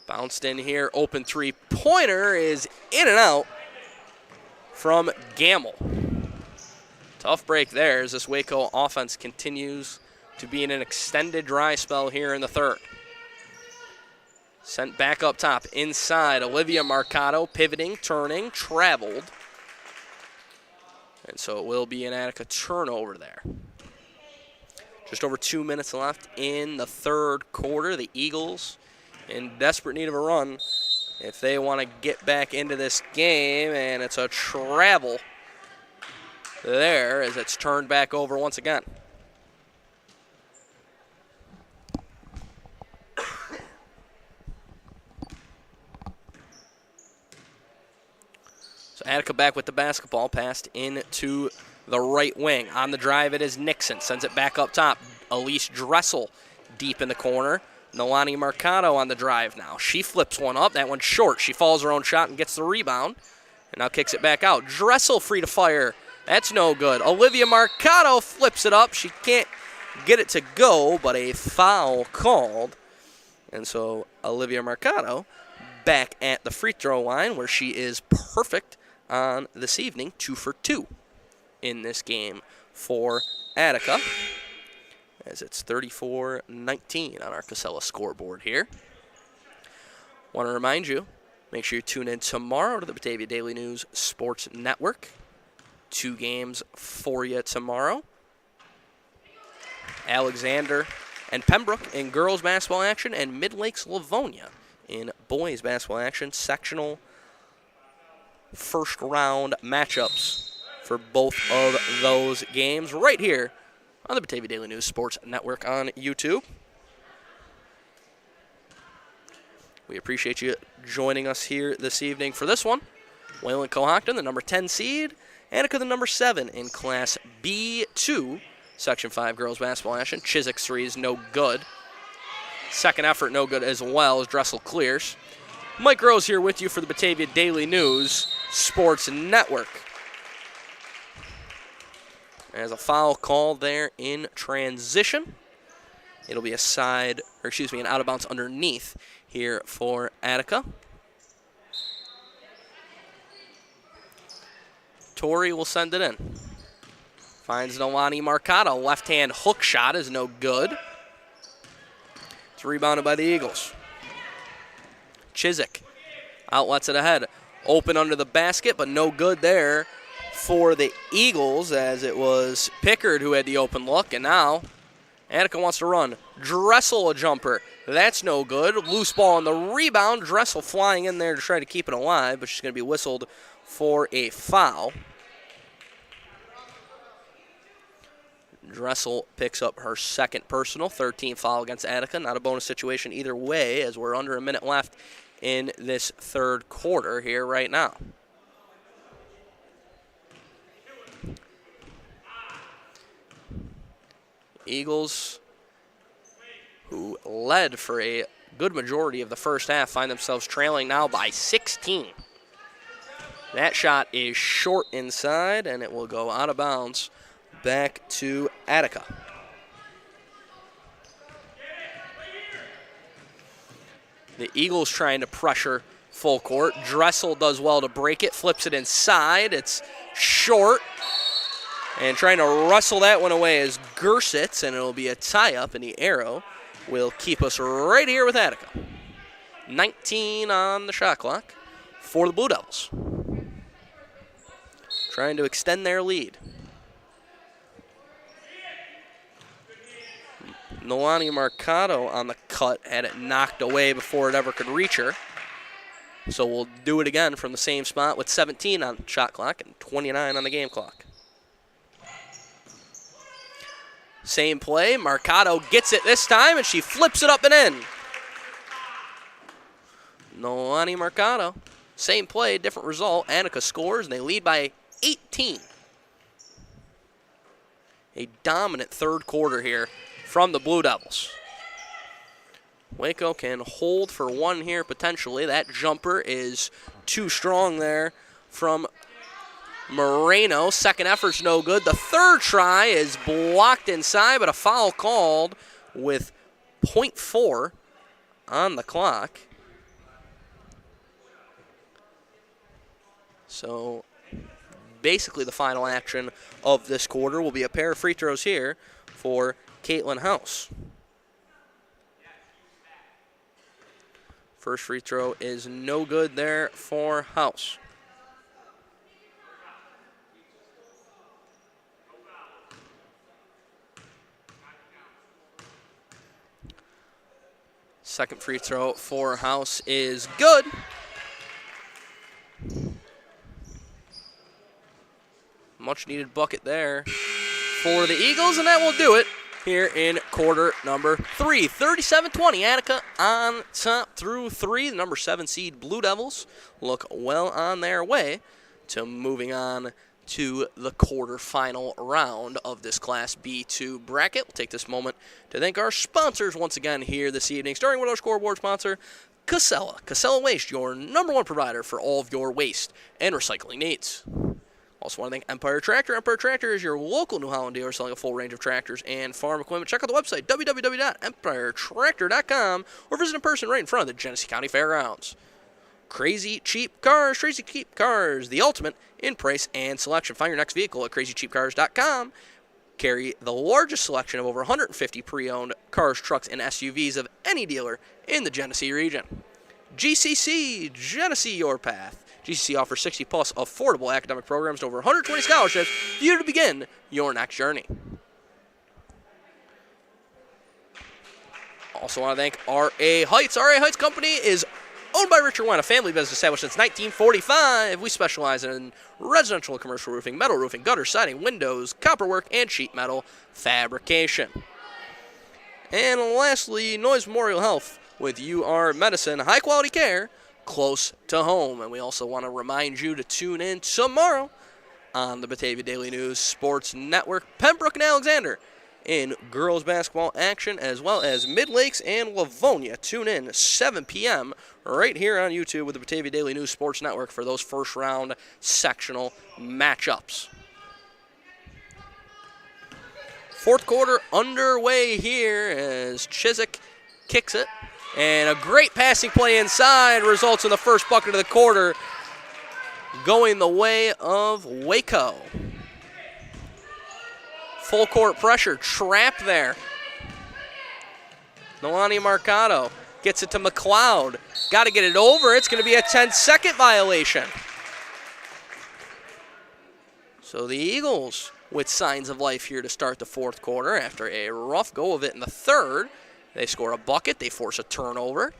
Bounced in here, open three-pointer is in and out from Gamble. Tough break there as this Waco offense continues to be in an extended dry spell here in the third. Sent back up top, inside, Olivia Marcato, pivoting, turning, traveled. And so it will be an Attica turnover there. Just over 2 minutes left in the third quarter. The Eagles in desperate need of a run if they want to get back into this game, and it's a travel there as it's turned back over once again. So Attica back with the basketball, passed into the right wing. On the drive, it is Nixon. Sends it back up top. Elise Dressel deep in the corner. Nolani Marcato on the drive now. She flips one up. That one's short. She follows her own shot and gets the rebound. And now kicks it back out. Dressel free to fire. That's no good. Olivia Marcato flips it up. She can't get it to go, but a foul called. And so Olivia Marcato back at the free throw line where she is perfect on this evening, 2 for 2 in this game for Attica, as it's 34-19 on our Casella scoreboard here. Want to remind you, make sure you tune in tomorrow to the Batavia Daily News Sports Network. 2 games for you tomorrow. Alexander and Pembroke in girls basketball action, and Mid-Lakes Livonia in boys basketball action. Sectional first round matchups for both of those games right here on the Batavia Daily News Sports Network on YouTube. We appreciate you joining us here this evening for this one. Wayland-Cohocton, the number 10 seed. Attica, the number 7 in Class B2, Section 5 girls basketball action. Chiswick's three is no good. Second effort no good as well as Dressel clears. Mike Rose here with you for the Batavia Daily News Sports Network. As a foul call there in transition. It'll be an out of bounds underneath here for Attica. Torrey will send it in. Finds Nolani Marcato. Left-hand hook shot is no good. It's rebounded by the Eagles. Chiswick outlets it ahead. Open under the basket, but no good there for the Eagles, as it was Pickard who had the open look. And now Attica wants to run. Dressel a jumper. That's no good. Loose ball on the rebound. Dressel flying in there to try to keep it alive, but she's going to be whistled for a foul. Dressel picks up her second personal, 13th foul against Attica. Not a bonus situation either way, as we're under a minute left in this third quarter here right now. Eagles, who led for a good majority of the first half, find themselves trailing now by 16. That shot is short inside, and it will go out of bounds back to Attica. The Eagles trying to pressure full court. Dressel does well to break it, flips it inside. It's short. And trying to wrestle that one away is Gersitz, and it'll be a tie-up, and the arrow will keep us right here with Attica. 19 on the shot clock for the Blue Devils. Trying to extend their lead. Nolani Marcato on the cut had it knocked away before it ever could reach her. So we'll do it again from the same spot with 17 on the shot clock and 29 on the game clock. Same play. Marcato gets it this time, and she flips it up and in. Nolani Marcato. Same play, different result. Attica scores, and they lead by 18. A dominant third quarter here from the Blue Devils. Waco can hold for one here potentially. That jumper is too strong there from Moreno. Second effort's no good. The third try is blocked inside, but a foul called with .4 on the clock. So basically the final action of this quarter will be a pair of free throws here for Caitlin House. First free throw is no good there for House. Second free throw for House is good. Much needed bucket there for the Eagles, and that will do it here in quarter number 3. 37-20, Attica on top through 3. The number 7 seed Blue Devils look well on their way to moving on to the quarterfinal round of this Class B2 bracket. We'll take this moment to thank our sponsors once again here this evening, starting with our scoreboard sponsor, Casella. Casella Waste, your #1 provider for all of your waste and recycling needs. Also want to thank Empire Tractor. Empire Tractor is your local New Holland dealer selling a full range of tractors and farm equipment. Check out the website, www.empiretractor.com, or visit in person right in front of the Genesee County Fairgrounds. Crazy Cheap Cars, the ultimate in price and selection. Find your next vehicle at crazycheapcars.com. Carry the largest selection of over 150 pre-owned cars, trucks, and SUVs of any dealer in the Genesee region. GCC, Genesee Your Path. GCC offers 60-plus affordable academic programs and over 120 scholarships for you to begin your next journey. Also want to thank R.A. Heights. R.A. Heights Company is owned by Richard Wynn, a family business established since 1945. We specialize in residential and commercial roofing, metal roofing, gutter siding, windows, copperwork, and sheet metal fabrication. And lastly, Noise Memorial Health with UR Medicine, high-quality care close to home. And we also want to remind you to tune in tomorrow on the Batavia Daily News Sports Network. Pembroke and Alexander in girls basketball action, as well as Mid-Lakes and Livonia. Tune in 7 p.m. right here on YouTube with the Batavia Daily News Sports Network for those first-round sectional matchups. Fourth quarter underway here as Chiswick kicks it. And a great passing play inside results in the first bucket of the quarter going the way of Waco. Full court pressure, trap there. Nolani Marcato gets it to McLeod. Got to get it over. It's going to be a 10-second violation. So the Eagles with signs of life here to start the fourth quarter after a rough go of it in the third. They score a bucket, they force a turnover,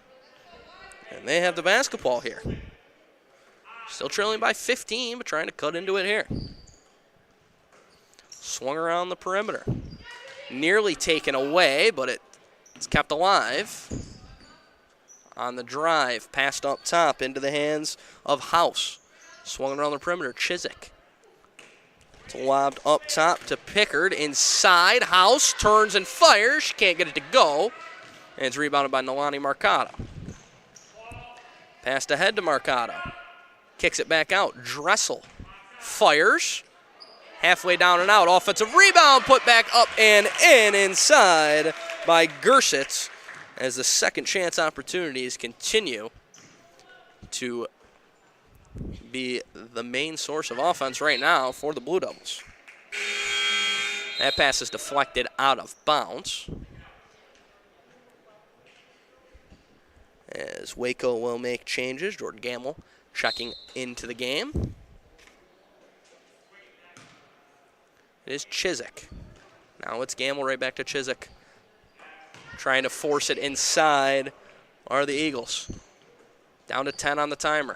and they have the basketball here. Still trailing by 15, but trying to cut into it here. Swung around the perimeter. Nearly taken away, but it's kept alive. On the drive, passed up top into the hands of House. Swung around the perimeter, Chiswick. It's lobbed up top to Pickard. Inside, House turns and fires. She can't get it to go. And it's rebounded by Nolani Marcato. Passed ahead to Marcato. Kicks it back out. Dressel fires. Halfway down and out. Offensive rebound put back up and in inside by Gersitz as the second chance opportunities continue to be the main source of offense right now for the Blue Devils. That pass is deflected out of bounds. As Waco will make changes, Jordan Gamble checking into the game. It is Chiswick. Now it's Gamble right back to Chiswick. Trying to force it inside are the Eagles. Down to 10 on the timer.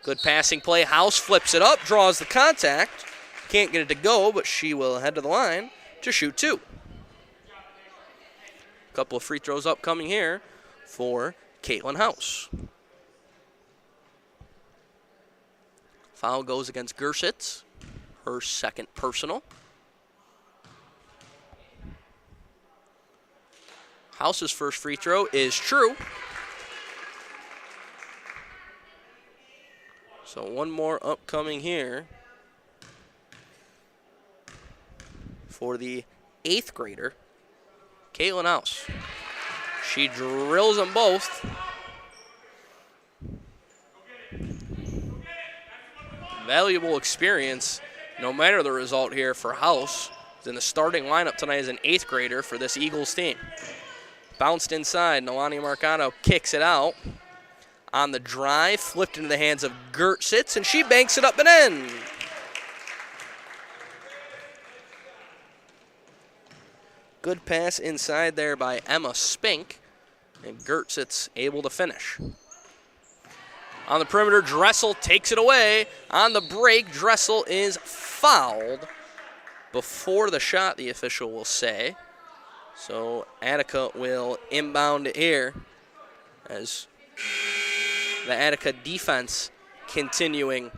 Good passing play. House flips it up, draws the contact. Can't get it to go, but she will head to the line to shoot two. A couple of free throws upcoming here for Caitlin House. Foul goes against Gersitz, her second personal. House's first free throw is true. So one more upcoming here for the 8th grader, Caitlin House. She drills them both. Valuable experience, no matter the result here for House. In the starting lineup tonight as an 8th grader for this Eagles team. Bounced inside, Nolani Mercado kicks it out. On the drive, flipped into the hands of Gertsitz, and she banks it up and in. Good pass inside there by Emma Spink, and Gertsitz able to finish. On the perimeter, Dressel takes it away. On the break, Dressel is fouled before the shot, the official will say. So Attica will inbound here as the Attica defense continuing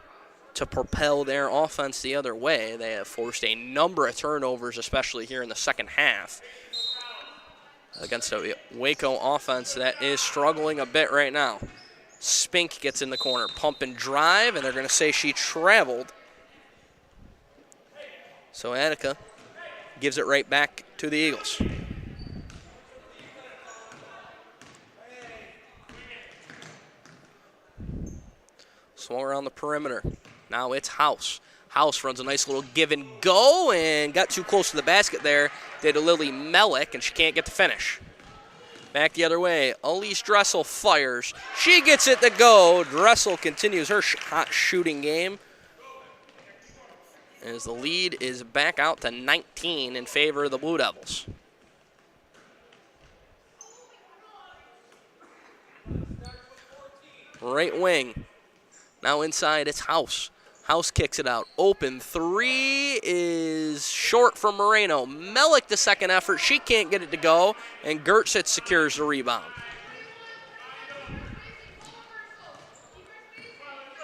to propel their offense the other way. They have forced a number of turnovers, especially here in the second half, against a Waco offense that is struggling a bit right now. Spink gets in the corner, pump and drive, and they're going to say she traveled. So Attica gives it right back to the Eagles. Swung around the perimeter. Now it's House. House runs a nice little give and go and got too close to the basket there. Did a Lily Melick, and she can't get the finish. Back the other way. Elise Dressel fires. She gets it to go. Dressel continues her hot shooting game, as the lead is back out to 19 in favor of the Blue Devils. Right wing. Now inside, it's House. House kicks it out. Open three is short for Moreno. Melick the second effort. She can't get it to go, and Gertsitz secures the rebound.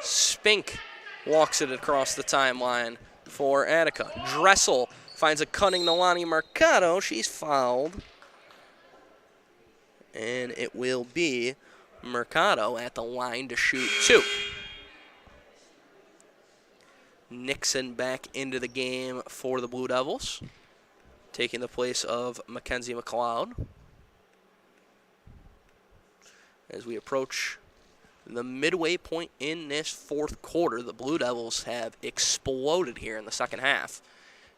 Spink walks it across the timeline for Attica. Dressel finds a cunning Nolani Mercado. She's fouled. And it will be Mercado at the line to shoot 2. Nixon back into the game for the Blue Devils, taking the place of Mackenzie McLeod. As we approach the midway point in this fourth quarter, the Blue Devils have exploded here in the second half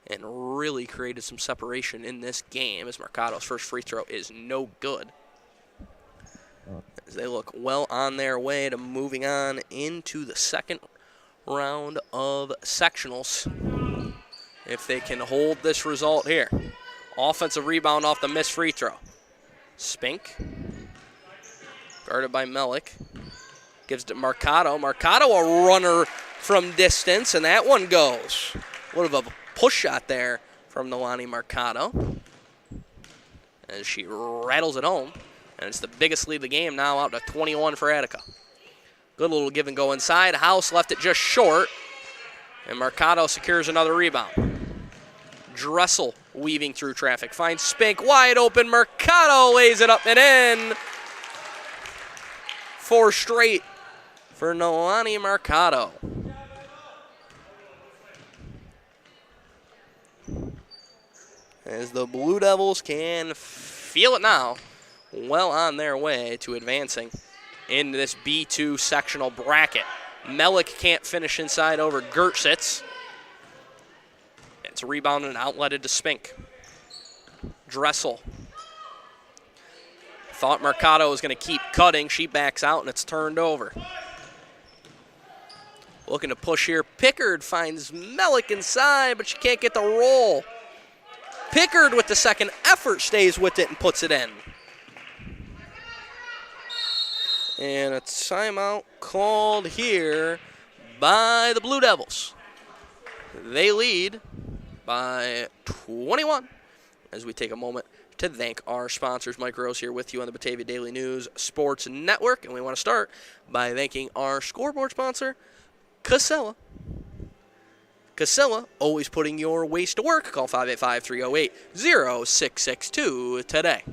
and really created some separation in this game, as Mercado's first free throw is no good, as they look well on their way to moving on into the second round of sectionals if they can hold this result here. Offensive rebound off the missed free throw. Spink, guarded by Melick, gives to Mercado. Mercado a runner from distance, and that one goes. What of a push shot there from Nolani Mercado, as she rattles it home, and it's the biggest lead of the game now, out to 21 for Attica. Good little give and go inside. House left it just short, and Mercado secures another rebound. Dressel weaving through traffic. Finds Spink wide open. Mercado lays it up and in. 4 straight for Nolani Mercado. As the Blue Devils can feel it now, well on their way to advancing in this B2 sectional bracket. Melick can't finish inside over Gertsitz. It's a rebound and outletted to Spink. Dressel thought Mercado was going to keep cutting. She backs out, and it's turned over. Looking to push here. Pickard finds Melick inside, but she can't get the roll. Pickard with the second effort stays with it and puts it in. And a timeout called here by the Blue Devils. They lead by 21 as we take a moment to thank our sponsors. Mike Rose here with you on the Batavia Daily News Sports Network. And we want to start by thanking our scoreboard sponsor, Casella. Casella, always putting your waste to work. Call 585-308-0662 today.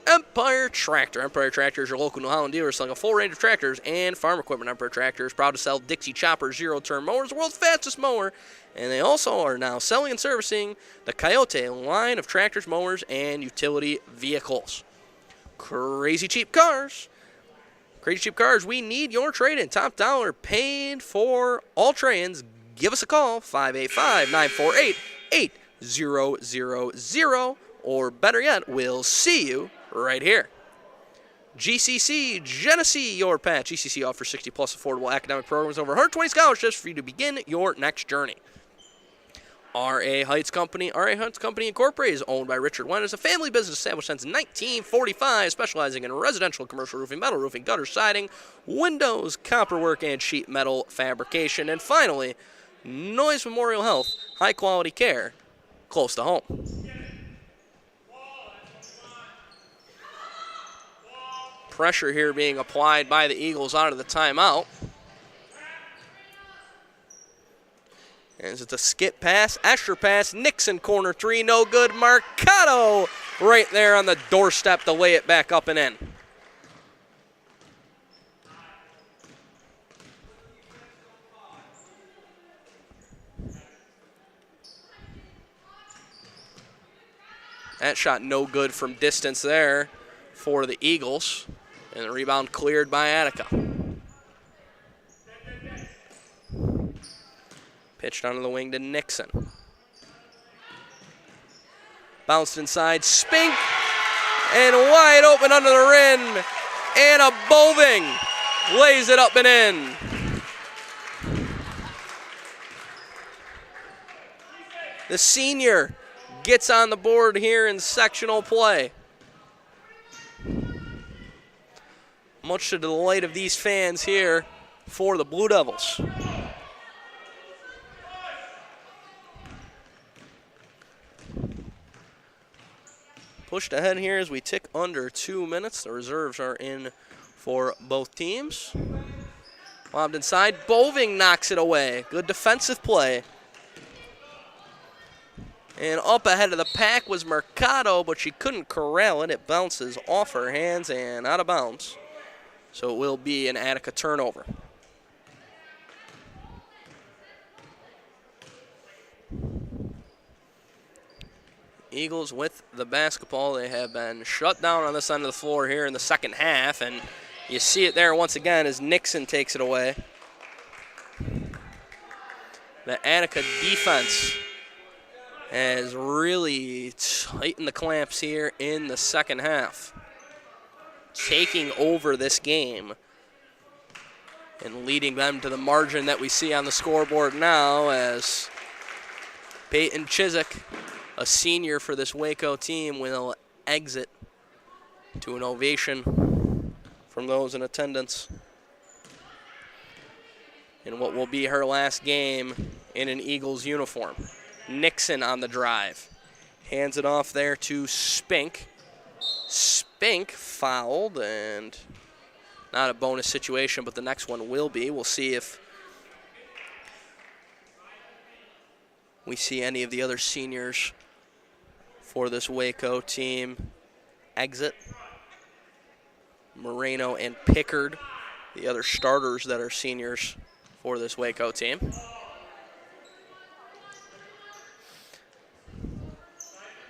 Empire Tractor. Empire Tractor is your local New Holland dealer selling a full range of tractors and farm equipment. Empire Tractor is proud to sell Dixie Chopper zero-turn mowers, the world's fastest mower. And they also are now selling and servicing the Coyote line of tractors, mowers, and utility vehicles. Crazy cheap cars. Crazy cheap cars. We need your trade-in. Top dollar paid for all trade-ins. Give us a call, 585-948-8000. Or better yet, we'll see you right here. GCC, Genesee, your path. GCC offers 60-plus affordable academic programs, over 120 scholarships for you to begin your next journey. R.A. Heights Company. R.A. Heights Company Incorporated is owned by Richard Wendt. It's a family business established since 1945, specializing in residential and commercial roofing, metal roofing, gutter siding, windows, copperwork, and sheet metal fabrication. And finally, Noyes Memorial Health, high-quality care, close to home. Pressure here being applied by the Eagles out of the timeout. As it's a skip pass, extra pass, Nixon corner three, no good. Mercado right there on the doorstep to lay it back up and in. That shot no good from distance there for the Eagles. And the rebound cleared by Attica. Pitched onto the wing to Nixon. Bounced inside, Spink, and wide open under the rim. Anna Boving lays it up and in. The senior gets on the board here in sectional play. Much to the delight of these fans here for the Blue Devils. Pushed ahead here as we tick under 2 minutes. The reserves are in for both teams. Lobbed inside. Boving knocks it away. Good defensive play. And up ahead of the pack was Mercado, but she couldn't corral it. It bounces off her hands and out of bounds. So it will be an Attica turnover. Eagles with the basketball. They have been shut down on this end of the floor here in the second half, and you see it there once again as Nixon takes it away. The Attica defense has really tightened the clamps here in the second half, taking over this game and leading them to the margin that we see on the scoreboard now as Peyton Chiswick, a senior for this Waco team, will exit to an ovation from those in attendance in what will be her last game in an Eagles uniform. Nixon on the drive. Hands it off there to Spink. Spink fouled, and not a bonus situation, but the next one will be. We'll see if we see any of the other seniors for this Waco team exit. Moreno and Pickard, the other starters that are seniors for this Waco team.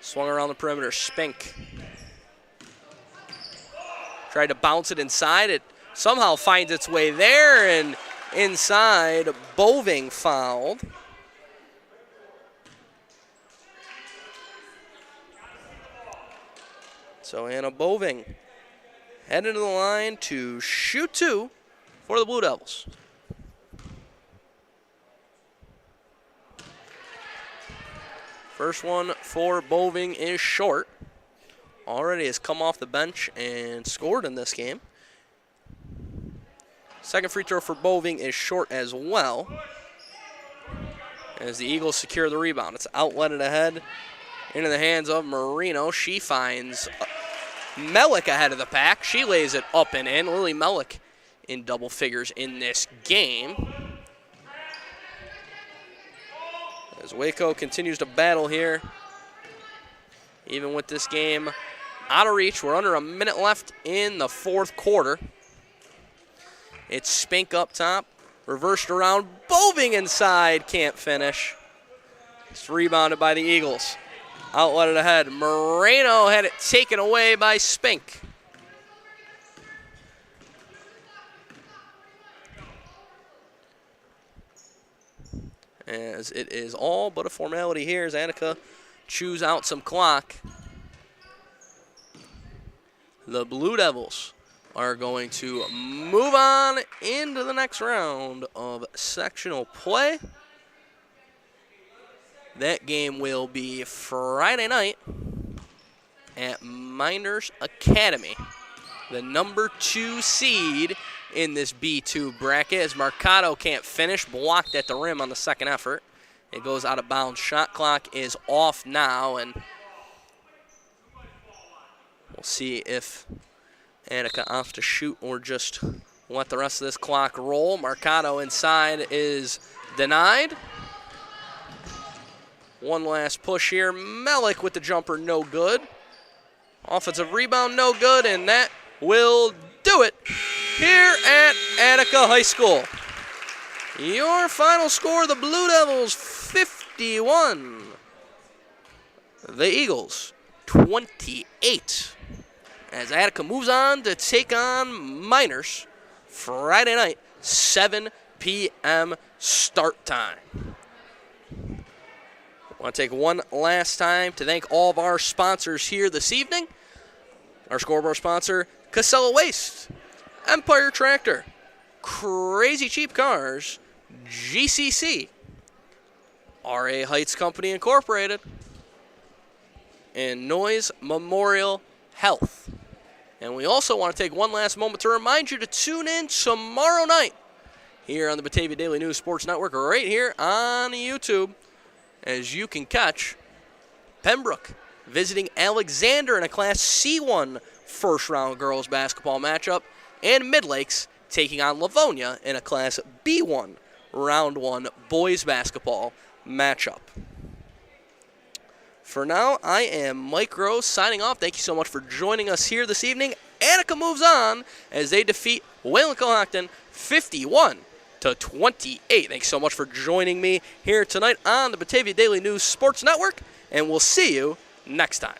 Swung around the perimeter, Spink. Tried to bounce it inside. It somehow finds its way there, and inside, Boving fouled. So Anna Boving headed to the line to shoot two for the Blue Devils. First one for Boving is short. Already has come off the bench and scored in this game. Second free throw for Boving is short as well, as the Eagles secure the rebound. It's outletted ahead into the hands of Marino. She finds Melick ahead of the pack. She lays it up and in. Lily Melick in double figures in this game. As Waco continues to battle here, even with this game out of reach. We're under a minute left in the fourth quarter. It's Spink up top, reversed around, Boving inside, can't finish. It's rebounded by the Eagles. Outlet it ahead. Moreno had it taken away by Spink. As it is all but a formality here as Attica chews out some clock. The Blue Devils are going to move on into the next round of sectional play. That game will be Friday night at Miners Academy, the number 2 seed in this B2 bracket, as Mercado can't finish, blocked at the rim on the second effort. It goes out of bounds. Shot clock is off now, and we'll see if Attica opts to shoot or just let the rest of this clock roll. Mercado inside is denied. One last push here. Melik with the jumper, no good. Offensive rebound, no good, and that will do it here at Attica High School. Your final score, the Blue Devils 51. The Eagles 28. As Attica moves on to take on Miners Friday night, 7 p.m. start time. I want to take one last time to thank all of our sponsors here this evening. Our scoreboard sponsor, Casella Waste, Empire Tractor, Crazy Cheap Cars, GCC, RA Heights Company Incorporated, and Noise Memorial Health. And we also want to take one last moment to remind you to tune in tomorrow night here on the Batavia Daily News Sports Network, right here on YouTube, as you can catch Pembroke visiting Alexander in a Class C1 first-round girls basketball matchup, and Midlakes taking on Livonia in a Class B1 round 1 boys basketball matchup. For now, I am Mike Rose signing off. Thank you so much for joining us here this evening. Attica moves on as they defeat Wayland-Cohocton 51-28. Thanks so much for joining me here tonight on the Batavia Daily News Sports Network, and we'll see you next time.